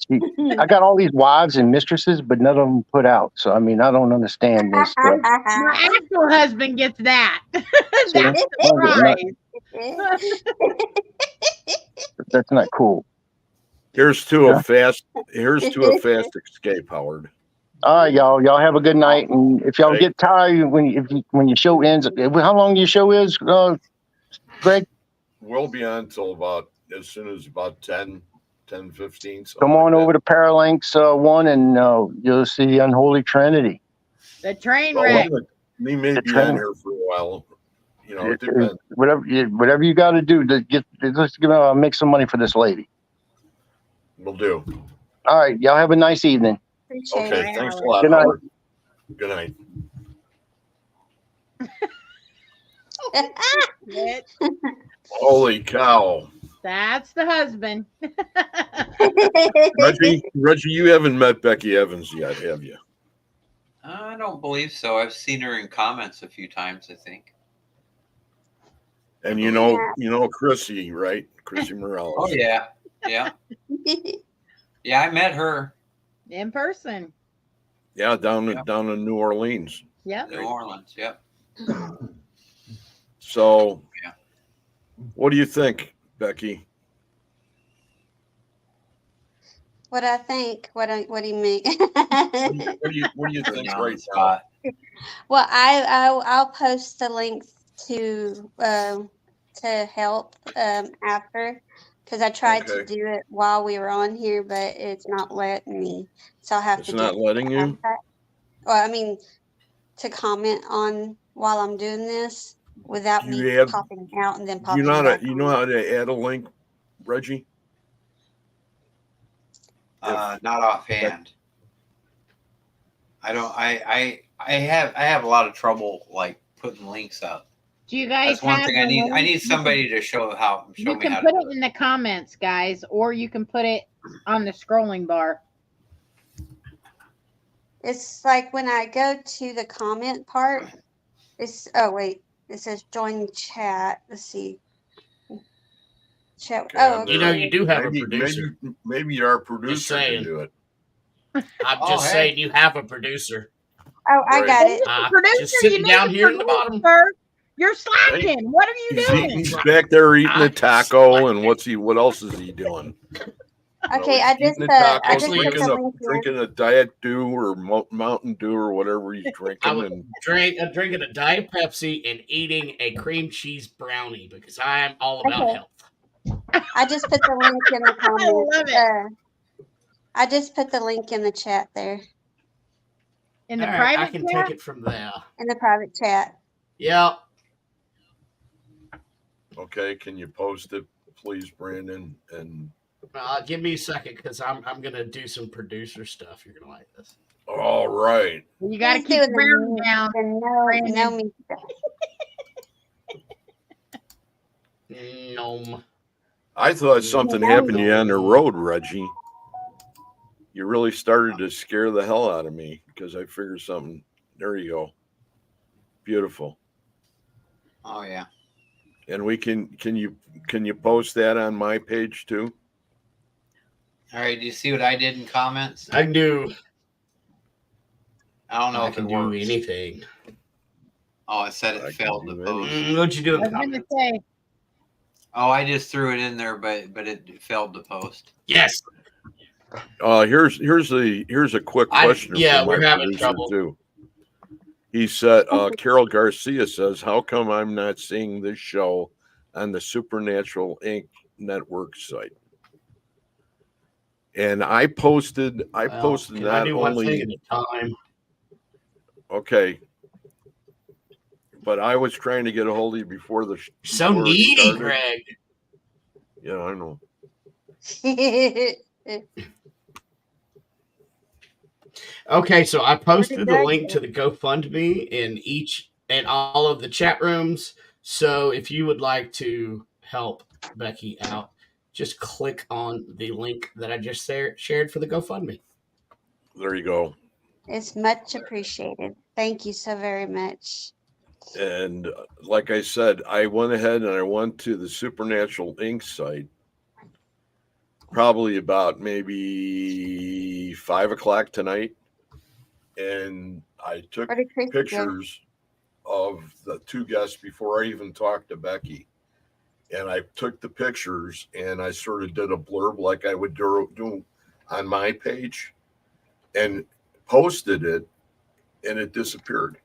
I got all these wives and mistresses, but none of them put out. So, I mean, I don't understand this stuff. My actual husband gets that. That's See? the prize. That's not cool. Here's to a fast escape, Howard. All right, y'all. Y'all have a good night. And if y'all Hey. get tired when your show ends, how long your show is, Greg? We'll be on till as soon as about 10, 15. Come on over to Paralinks 1 and you'll see Unholy Trinity. The train Well, wreck. we may The be train. on here for a while. You know, it depends. Whatever you got to do to let's make some money for this lady. We'll do. All right, y'all have a nice evening. Appreciate Okay, it. thanks a lot, Good night. Howard. Good night. It- Holy cow. That's the husband. Reggie, you haven't met Becky Evans yet, have you? I don't believe so. I've seen her in comments a few times, I think. And I you believe. know Chrissy, right? Chrissy Morales. Oh yeah, yeah, yeah. I met her. In person. Yeah, down in New Orleans. Yep. New Orleans. Yep. So, Yeah. what do you think, Becky? What I think? What do you mean? What do you think Down right the spot. Well, I'll post the links to help after, because I tried to Okay. do it while we were on here, but it's not letting me. So I'll have It's to not letting you? Well, I mean, to comment on while I'm doing this without Do me you have? popping out and then Do you popping back you know on. how to add a link, Reggie? Not offhand. I don't. I have a lot of trouble like putting links up. Do you guys That's one have thing the I need. I link? need somebody to show You me can how put to it do in the comments, guys, or you can put it on the scrolling bar. It's like when I go to the comment part, oh wait, it says join chat. Let's see. Chat. Okay, Oh, You know, you do have a maybe producer. maybe our producer can saying. do it. I'm Oh, just hey. saying you have a producer. Oh, I Right. got it. Producer, Just sitting you need down to here in the bottom. producer. You're slacking. What are you doing? He's back there eating a taco, and what else is he doing? Okay, he's I just eating a taco, I just put Actually, the link in. drinking a Diet Dew or Mountain Dew or whatever he's drinking. I was drinking a Diet Pepsi and eating a cream cheese brownie because I am all about Okay. health. I just put the link in the comments. love it. I just put the link in the chat there, In the All right, private I can chat? take it from there. in the private chat. Yeah. Okay, can you post it, please, Brandon? And Give me a second because I'm gonna do some producer stuff. You're gonna like this. all right. You got to He's keep doing the brownie down. no Brandon. me. Gnome. I thought something happened to you on the road, Reggie. You really started to scare the hell out of me because I figured something. There you go. Beautiful. Oh yeah. And we can you post that on my page too? All right. Do you see what I did in comments? I can do. I don't know I if can it do works. anything. Oh, it said I it can failed do to post. What'd you do I in was the going to comments? say, Oh, I just threw it in there, but it failed to post. Yes. Here's a quick question from we're my having producer trouble. too. He said, Carol Garcia says, "How come I'm not seeing this show on the Supernatural Inc. network site?" And I posted Can I not do one thing only at a time? okay, but I was trying to get a hold of you before the So before it needy, started. Greg. Yeah, I know. Okay, so I posted the Greg link to the GoFundMe in all of the chat rooms. So if you would like to help Becky out, just click on the link that I just shared for the GoFundMe. There you go. It's much appreciated. Thank you so very much. And like I said, I went ahead and I went to the Supernatural Inc. site probably about maybe 5:00 tonight. And I took Where did Chrissy go? pictures of the two guests before I even talked to Becky. And I took the pictures and I sort of did a blurb like I would do on my page and posted it, and it disappeared.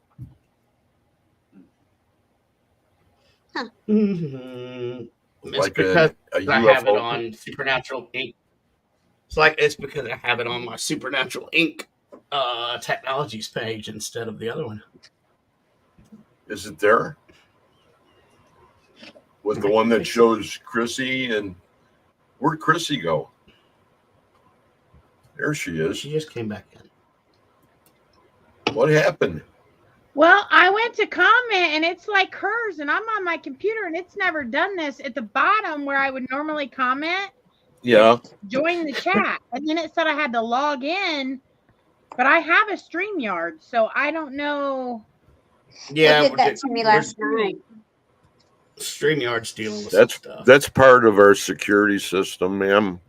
Mm-hmm. It's Like because a I have it UFO. on Supernatural Inc. It's because I have it on my Supernatural Inc. Technologies page instead of the other one. Is it there? With the one that shows Chrissy, and where'd Chrissy go? There she is. She just came back in. What happened? Well, I went to comment and it's like hers, and I'm on my computer and it's never done this. At the bottom where I would normally comment, Yeah. join the chat, and then it said I had to log in, but I have a StreamYard, so I don't know. Yeah, It did that to me last night. StreamYard's dealing with some stuff. That's part of our security system, ma'am.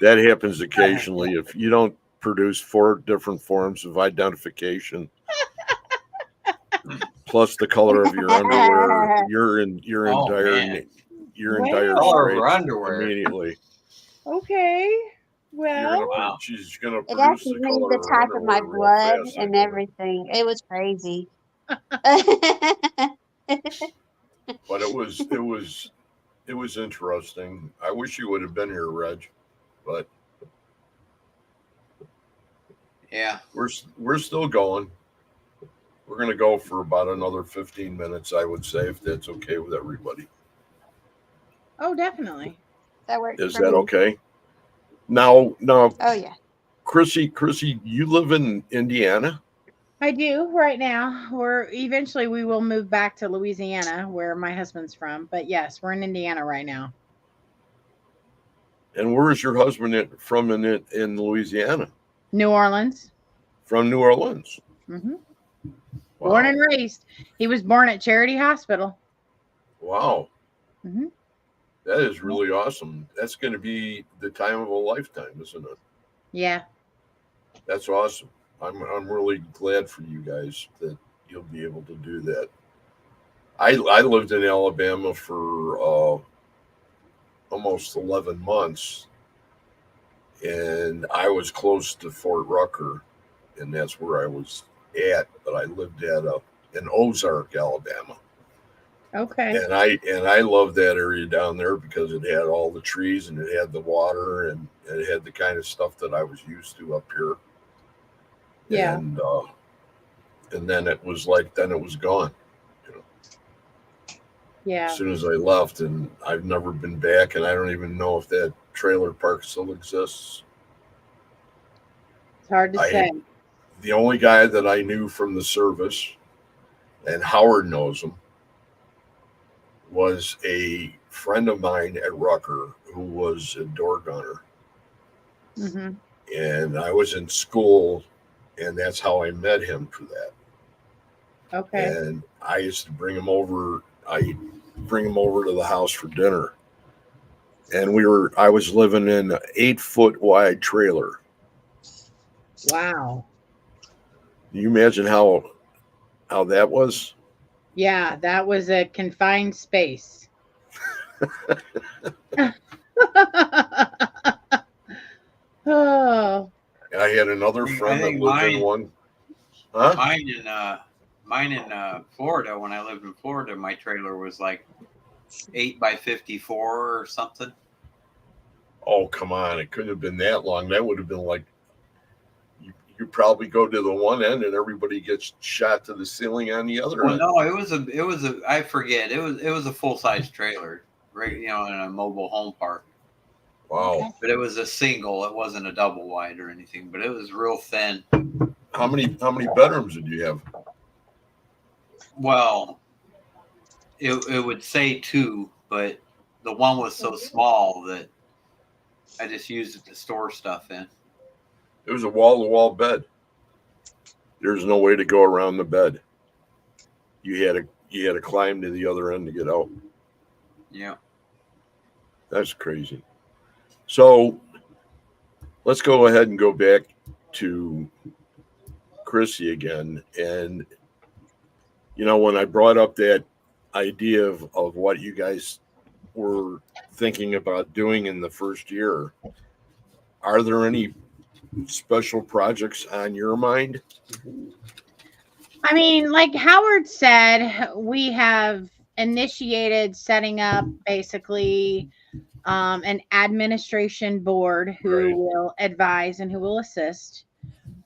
That happens occasionally. If you don't produce 4 different forms of identification, plus the color of your underwear, you're in Oh, dire man. you're in Wow. dire Color of her straits underwear. immediately. Okay. You're Well, Wow. she's gonna It produce actually the made color the of her type of my underwear real blood fast, I and bet. everything. It was crazy. But it was interesting. I wish you would have been here, Reg, but Yeah. we're still going. We're gonna go for about another 15 minutes, I would say, if that's okay with everybody. oh, definitely. That worked Is for that me. okay? Now, Oh yeah. Chrissy, you live in Indiana? I do right now. We will move back to Louisiana, where my husband's from. But yes, we're in Indiana right now. And where is your husband from in Louisiana? New Orleans. From New Orleans. Hmm. Wow. Born and raised. He was born at Charity Hospital. Wow. Hmm. That is really awesome. That's going to be the time of a lifetime, isn't it? Yeah. That's awesome. I'm really glad for you guys that you'll be able to do that. I lived in Alabama for almost 11 months, and I was close to Fort Rucker, and that's where I was at. But I lived in Ozark, Alabama. Okay. And I loved that area down there because it had all the trees and it had the water and it had the kind of stuff that I was used to up here. Yeah. And then it was gone. You know, Yeah. as soon as I left, and I've never been back, and I don't even know if that trailer park still exists. It's hard to say. The only guy that I knew from the service, and Howard knows him, was a friend of mine at Rucker who was a door gunner. Hmm. And I was in school, and that's how I met him for that. Okay. And I used to bring him over. I bring him over to the house for dinner, and I was living in an 8-foot wide trailer. Wow. Can you imagine how that was? Yeah, that was a confined space. Oh. I had another friend that lived in one. Huh? Mine in Florida. When I lived in Florida, my trailer was like 8 by 54 or something. Oh, come on! It couldn't have been that long. That would have been like you probably go to the one end and everybody gets shot to the ceiling on the other end. No, it was a I forget. It was a full size trailer, right? You know, in a mobile home park. Wow! But it was a single. It wasn't a double wide or anything. But it was real thin. How many bedrooms did you have? Well, it would say 2, but the one was so small that I just used it to store stuff in. It was a wall-to-wall bed. There's no way to go around the bed. You had to climb to the other end to get out. Yeah. That's crazy. So let's go ahead and go back to Chrissy again. And, when I brought up that idea of what you guys were thinking about doing in the first year, are there any special projects on your mind? I mean, like Howard said, we have initiated setting up basically an administration board who will advise and who will assist.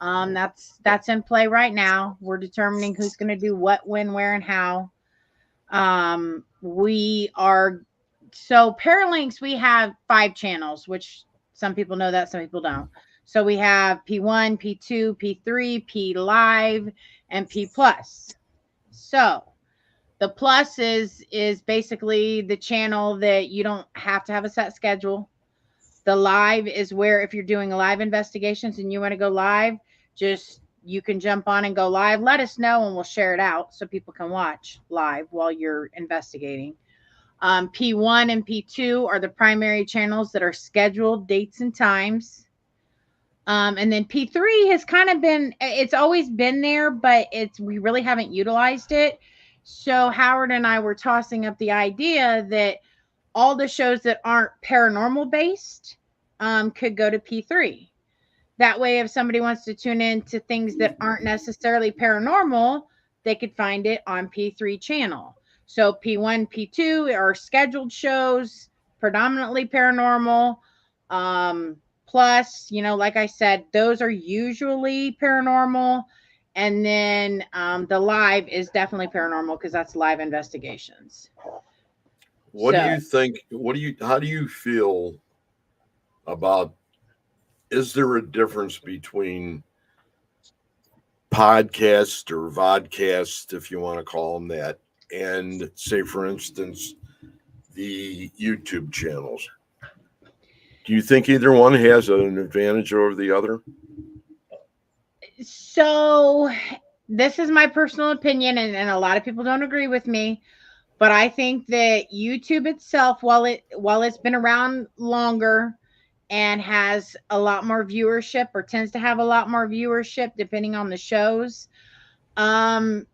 That's in play right now. We're determining who's going to do what, when, where, and how. So Paralinks, we have 5 channels, which some people know that, some people don't. So we have P1, P2, P3, P Live, and P Plus. So the plus is basically the channel that you don't have to have a set schedule. The live is where if you're doing live investigations and you want to go live, just you can jump on and go live. Let us know and we'll share it out so people can watch live while you're investigating. P1 and P2 are the primary channels that are scheduled dates and times. And then P3 has kind of been, it's always been there, but we really haven't utilized it. So Howard and I were tossing up the idea that all the shows that aren't paranormal based could go to P3. That way, if somebody wants to tune in to things that aren't necessarily paranormal, they could find it on P3 channel. So P1, P2 are scheduled shows, predominantly paranormal. Plus, like I said, those are usually paranormal. And then the live is definitely paranormal because that's live investigations. What do you think? How do you feel about, is there a difference between podcast or vodcast, if you want to call them that, and say, for instance, the YouTube channels? Do you think either one has an advantage over the other? So this is my personal opinion, and a lot of people don't agree with me, but I think that YouTube itself, while it's been around longer and has a lot more viewership, or tends to have a lot more viewership depending on the shows, the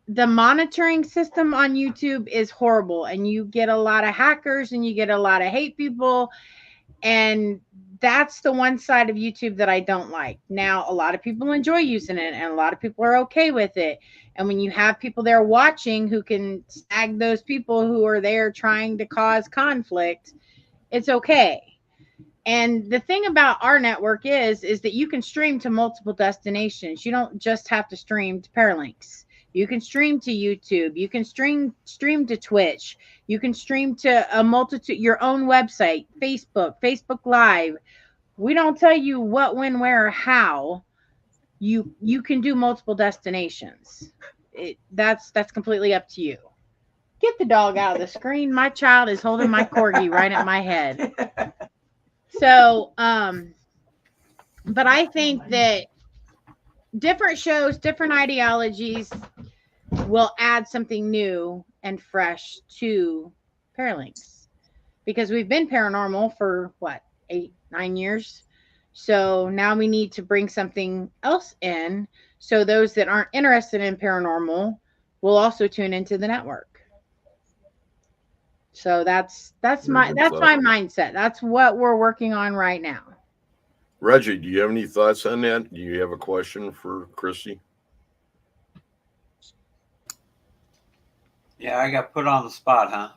monitoring system on YouTube is horrible, and you get a lot of hackers and you get a lot of hate people, and that's the one side of YouTube that I don't like. Now, a lot of people enjoy using it and a lot of people are okay with it. And when you have people there watching who can snag those people who are there trying to cause conflict, it's okay. And the thing about our network is that you can stream to multiple destinations. You don't just have to stream to Paralinks. You can stream to YouTube. You can stream to Twitch. You can stream to a multitude, your own website, Facebook Live. We don't tell you what, when, where, or how. You can do multiple destinations. That's completely up to you. Get the dog out of the screen. My child is holding my corgi right at my head. So, but I think that different shows, different ideologies will add something new and fresh to Paralinks, because we've been paranormal for 8-9 years. So now we need to bring something else in, so those that aren't interested in paranormal will also tune into the network. So that's my mindset. That's what we're working on right now. Reggie, do you have any thoughts on that? Do you have a question for Chrissy? Yeah, I got put on the spot, huh?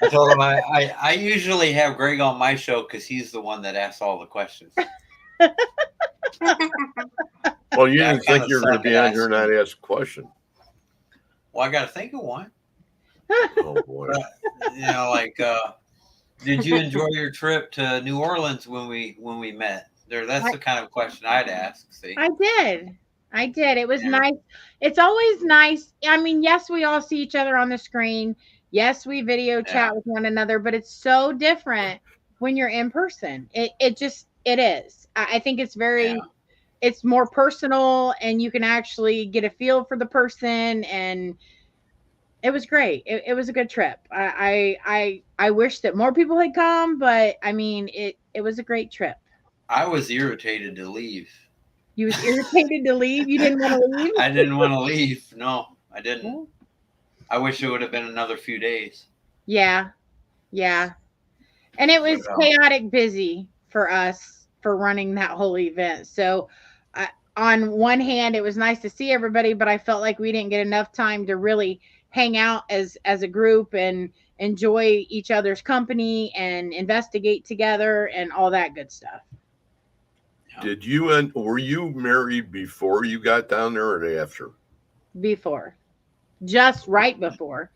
I told him I usually have Greg on my show because he's the one that asks all the questions. Well, you didn't think you were going to be on here and not ask a question. Well, I got to think of one. Oh boy! Did you enjoy your trip to New Orleans when we met? That's the kind of question I'd ask. See, I did. It was nice. It's always nice. I mean, yes, we all see each other on the screen. Yes, we video chat with one another, but it's so different when you're in person. It is. I think it's it's more personal, and you can actually get a feel for the person, and it was great. It was a good trip. I wish that more people had come, but I mean, it was a great trip. I was irritated to leave. You was irritated to leave? You didn't want to leave? I didn't want to leave. No, I didn't. I wish it would have been another few days. Yeah. And it was chaotic busy for us for running that whole event. So on one hand, it was nice to see everybody, but I felt like we didn't get enough time to really hang out as a group and enjoy each other's company and investigate together and all that good stuff. Were you married before you got down there or after? Before. Just right before.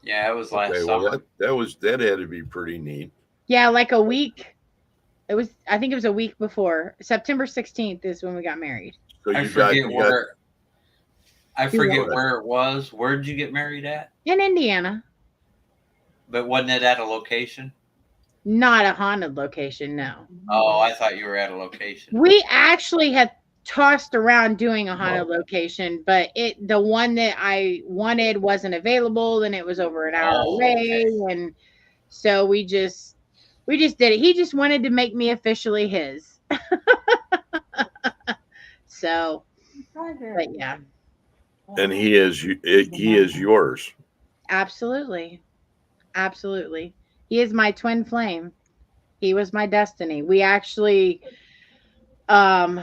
Yeah, it was last summer. Well, that had to be pretty neat. Yeah, like a week. I think it was a week before. September 16th is when we got married. So I you forget got where I forget what? where it was. Where did you get married at? In Indiana. But wasn't it at a location? Not a haunted location, no. Oh, I thought you were at a location. We actually had tossed around doing a haunted location, but the one that I wanted wasn't available, and it was over an hour Oh, away, okay. and so we just did it. He just wanted to make me officially his. So, but yeah, And he is yours. absolutely. Absolutely. He is my twin flame. He was my destiny. We actually um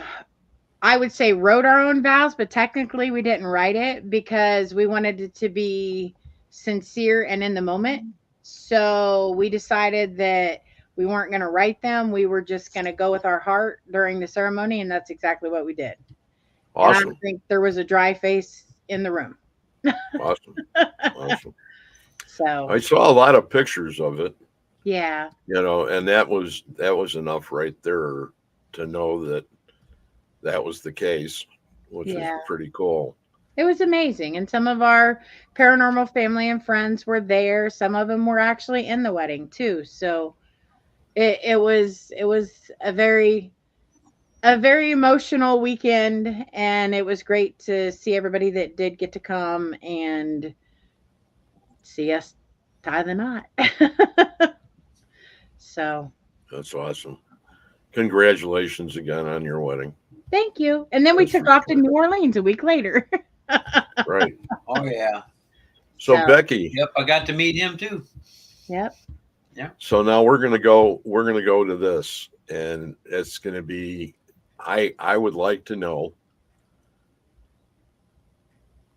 I would say wrote our own vows, but technically we didn't write it because we wanted it to be sincere and in the moment. So we decided that we weren't going to write them. We were just going to go with our heart during the ceremony, and that's exactly what we did. And I Awesome. don't think there was a dry face in the room. Awesome. Awesome. So I saw a lot of pictures of it, yeah, and that was enough right there to know that was the case, which is yeah. pretty cool. It was amazing. And some of our paranormal family and friends were there. Some of them were actually in the wedding too. So it was a very emotional weekend, and it was great to see everybody that did get to come and see us tie the knot. So That's awesome. Congratulations again on your wedding. thank you. And then we That's took for off to sure. New Orleans a week later. Right. Oh yeah. So So, Becky, Yep, I got to meet him too. yep. so now we're gonna go to this, and it's gonna be I would like to know,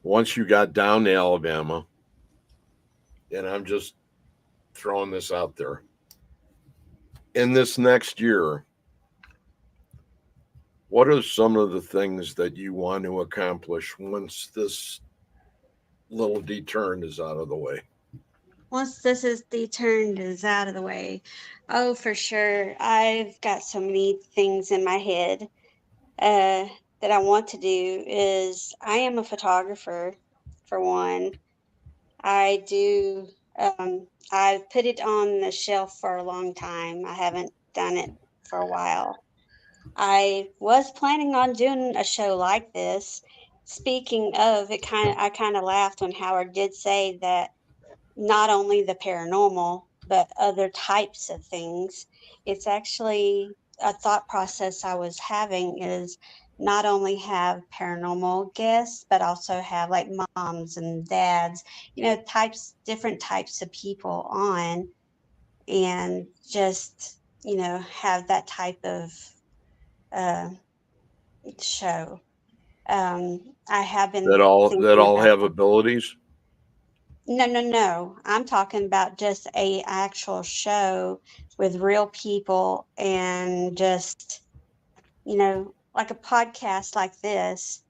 once you got down to Alabama, and I'm just throwing this out there, in this next year, what are some of the things that you want to accomplish once this little deterrent is out of the way? Once this is turned is out of the way, oh, for sure. I've got so many things in my head that I want to do. Is I am a photographer, for one. I do. I put it on the shelf for a long time. I haven't done it for a while. I was planning on doing a show like this. Speaking of, I kind of laughed when Howard did say that not only the paranormal, but other types of things. It's actually a thought process I was having is not only have paranormal guests, but also have like moms and dads, different types of people on, and just, have that type of uh, show. I have been That thinking all about have abilities? No, no, no. I'm talking about just a actual show with real people and just, like a podcast like this,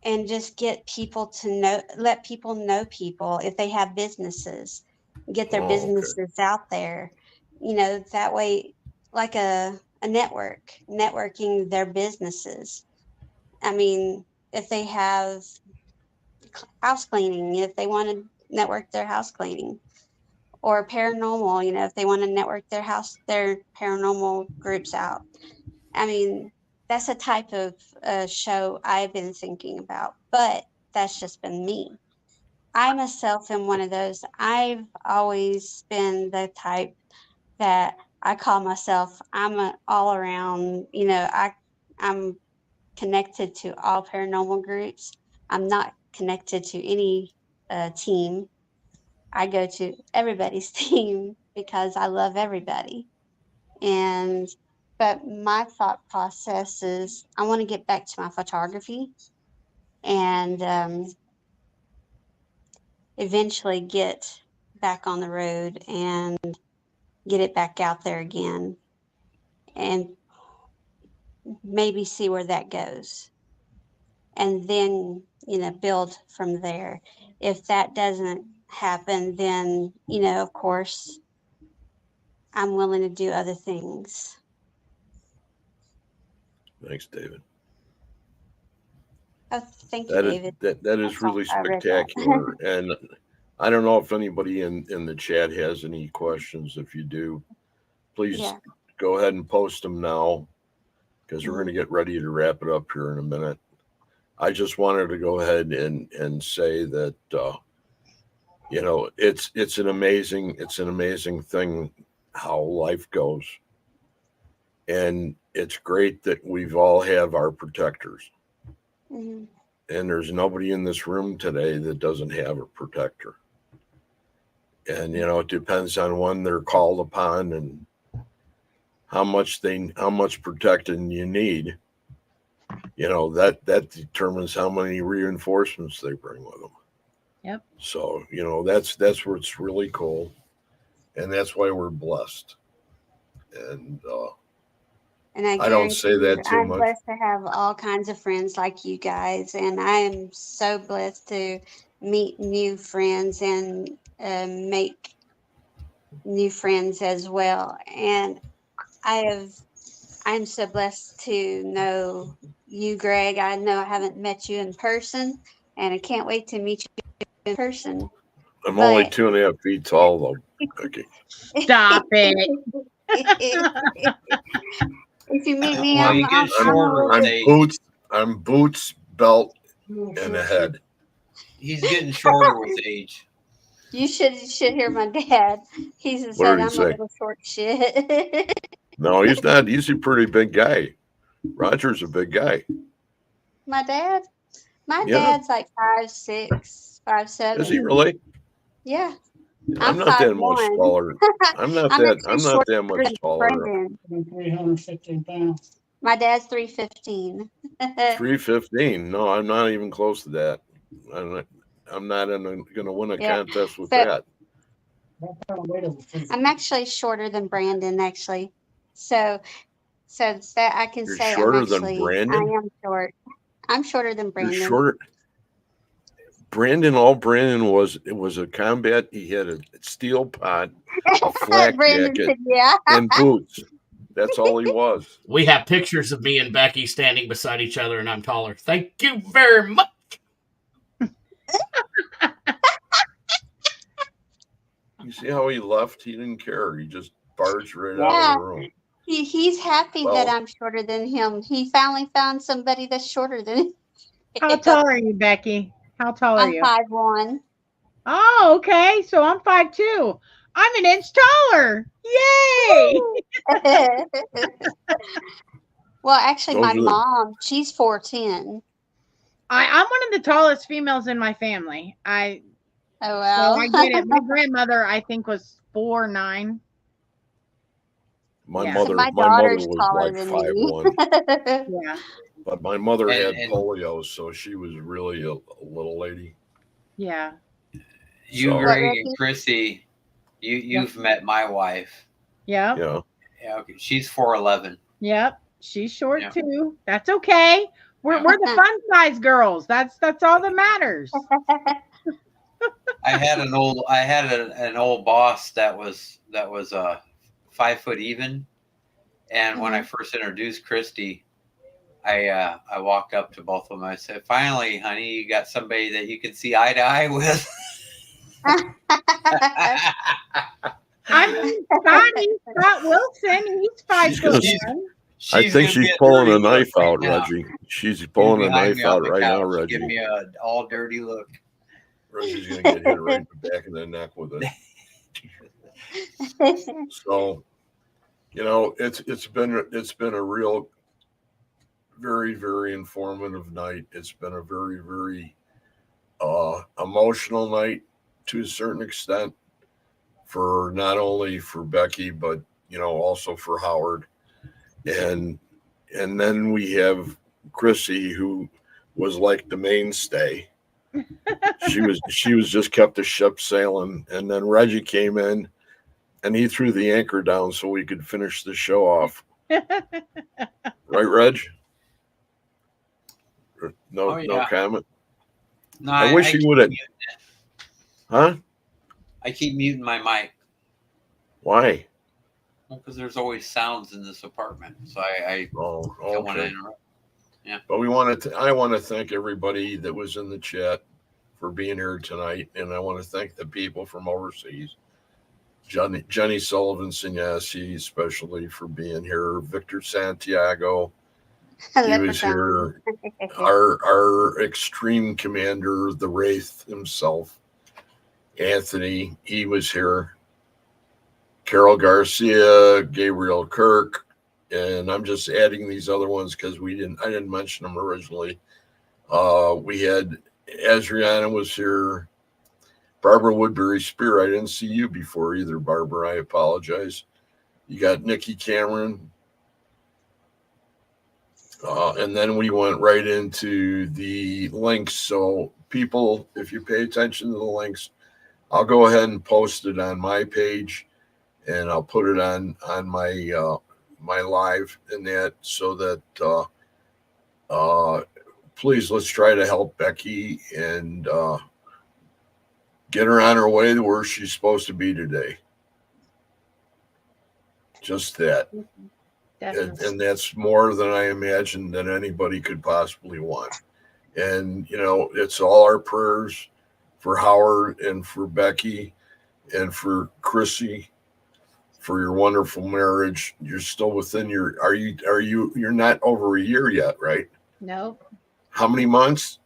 and just get people to let people know people if they have businesses, get their Oh, okay. businesses out there, that way, like a networking their businesses. I mean, if they have house cleaning, if they want to network their house cleaning, or paranormal, if they want to network their paranormal groups out. I mean, that's a type of show I've been thinking about, but that's just been me. I myself am one of those. I've always been the type that I call myself, I'm an all around, I'm connected to all paranormal groups. I'm not connected to any team. I go to everybody's team because I love everybody. And but my thought process is I want to get back to my photography and eventually get back on the road and get it back out there again and maybe see where that goes. And then, build from there. If that doesn't happen, then, of course, I'm willing to do other things. Thanks, David. Oh, thank you, That David. is That's all. really I read that. spectacular. And I don't know if anybody in the chat has any questions. If you do, please Yeah. go ahead and post them now, because we're Mhm. going to get ready to wrap it up here in a minute. I just wanted to go ahead and say that it's an amazing thing how life goes, and it's great that we've all have our protectors. Mhm. And there's nobody in this room today that doesn't have a protector. And it depends on when they're called upon and how much protecting you need. That determines how many reinforcements they bring with them. Yep. So that's where it's really cool, and that's why we're blessed. And And I I don't say guarantee you, that too I'm much. blessed to have all kinds of friends like you guys, and I am so blessed to meet new friends and make new friends as well. And I'm so blessed to know you, Greg. I know I haven't met you in person, and I can't wait to meet you in person. I'm only But 2.5 feet tall, though. Okay. Stop it. if you meet me, Well, I'm you get I'm, I'm a shorter little with bit. age. I'm boots, belt, and a head. He's getting shorter with age. You should hear my dad. He What said did he I'm a say? little short shit. No, he's not. He's a pretty big guy. Roger's a big guy. My dad? My Yeah. dad's like 5'6", 5'7". Is he really? Yeah. I'm I'm not that 5'1". much taller. I'm not I'm that. actually I'm not shorter that much than taller. Brendan. 315 pounds. My dad's 315. 315. No, I'm not even close to that. I'm not going to win a Yeah. contest with So that. I'm actually shorter than Brandon, actually. So that I can You're say shorter than I Brandon? am short. I'm shorter than You're Brandon. shorter. Brandon, all Brandon was, it was a combat. He had a steel pot, a flak Brandon jacket, said, yeah. and boots. That's all he was. We have pictures of me and Becky standing beside each other, and I'm taller. Thank you very much. You see how he left? He didn't care. He just barged right out of Yeah. the room. He's happy that Well, I'm shorter than him. He finally found somebody that's shorter than him. How tall are you, Becky? How tall are I'm you? 5'1". Oh, okay. So I'm 5'2". I'm an inch taller. Yay! Well, actually, those my are the, mom, she's 4'10". I'm one of the tallest females in my family. Oh, So wow. I get it. My grandmother, I think, was 4'9". my Yeah. So mother. my My mother daughter's was taller like than 5'1", me. Yeah. but my mother had And polio, so she was really a little lady. Yeah. you, So What, Greg Ricky? and Chrissy, you've met my wife. Yep. yeah, Yeah, okay. She's 4'11". Yep. She's short Yeah. too. That's okay. We're Yeah. we're the fun size girls. That's all that matters. I had an old boss that was 5 foot even, and when I first introduced Christy, I walked up to both of them. I said, "Finally, honey, you got somebody that you can see eye to eye with." I mean, Scott Wilson, he's 5'1". I think giving she's me a pulling dirty a knife look right out, now. Reggie. She's She's pulling a behind knife me on out the right now, couch. Give Reggie. me a all dirty look. Reggie's gonna get hit right in the back of the neck with it. So, it's been a real, very, very informative night. It's been a very, very emotional night to a certain extent, for not only for Becky, but also for Howard. And then we have Chrissy, who was like the mainstay. She was just kept the ship sailing. And then Reggie came in and he threw the anchor down so we could finish the show off. Right, Reg? No, Oh, yeah. no comment. No, I wish he would have. Huh? I keep muting my mic. Why? Because there's always sounds in this apartment, so I Oh, don't want to okay. interrupt. But I want to thank everybody that was in the chat for being here tonight, and I want to thank the people from overseas. Jenny Sullivan Signassi, especially for being here. Victor Santiago, he was here. Our extreme commander, the Wraith himself, Anthony, he was here. Carol Garcia, Gabriel Kirk, and I'm just adding these other ones because I didn't mention them originally. We had Adriana was here. Barbara Woodbury Spear. I didn't see you before either, Barbara. I apologize. You got Nikki Cameron. And then we went right into the links. So people, if you pay attention to the links, I'll go ahead and post it on my page, and I'll put it on my my live in that, so that please, let's try to help Becky and get her on her way to where she's supposed to be today. Just that. And that's more than I imagined that anybody could possibly want. And, it's all our prayers for Howard and for Becky and for Chrissy, for your wonderful marriage. You're still within you're not over a year yet, right? Nope. How many months?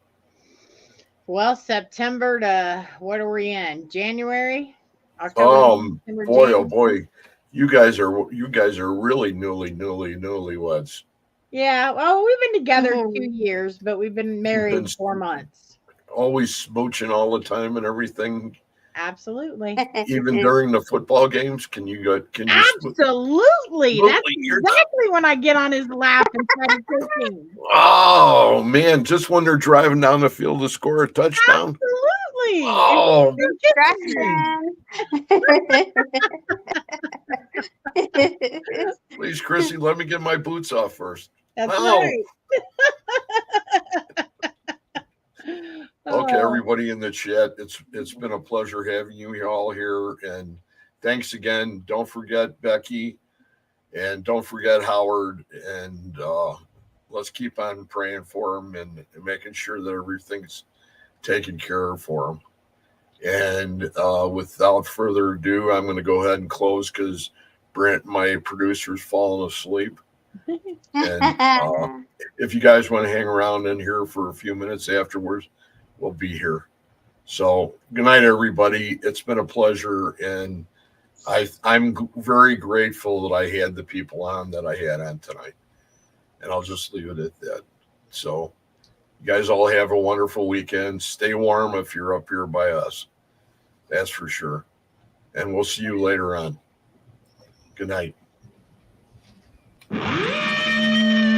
Well, September to what are we in? January? October, September, boy, January? oh boy. You guys are really newlyweds. Yeah. Well, we've been together 2 years, but we've been married 4 months. Always smooching all the time and everything. Absolutely. Even during the football games, can you Absolutely. That's exactly when I get on his lap and try to kiss him. Oh man, just when they're driving down the field to score a touchdown. Absolutely. Oh, please, Chrissy, let me get my boots off first. That's right. Okay, everybody in the chat, it's been a pleasure having you all here, and thanks again. Don't forget Becky, and don't forget Howard, and let's keep on praying for them and making sure that everything's taken care of for them. And without further ado, I'm going to go ahead and close because Brent, my producer, is falling asleep. And if you guys want to hang around in here for a few minutes afterwards, we'll be here. So good night, everybody. It's been a pleasure, and I'm very grateful that I had the people on that I had on tonight. And I'll just leave it at that. So you guys all have a wonderful weekend. Stay warm if you're up here by us. That's for sure. And we'll see you later on. Good night.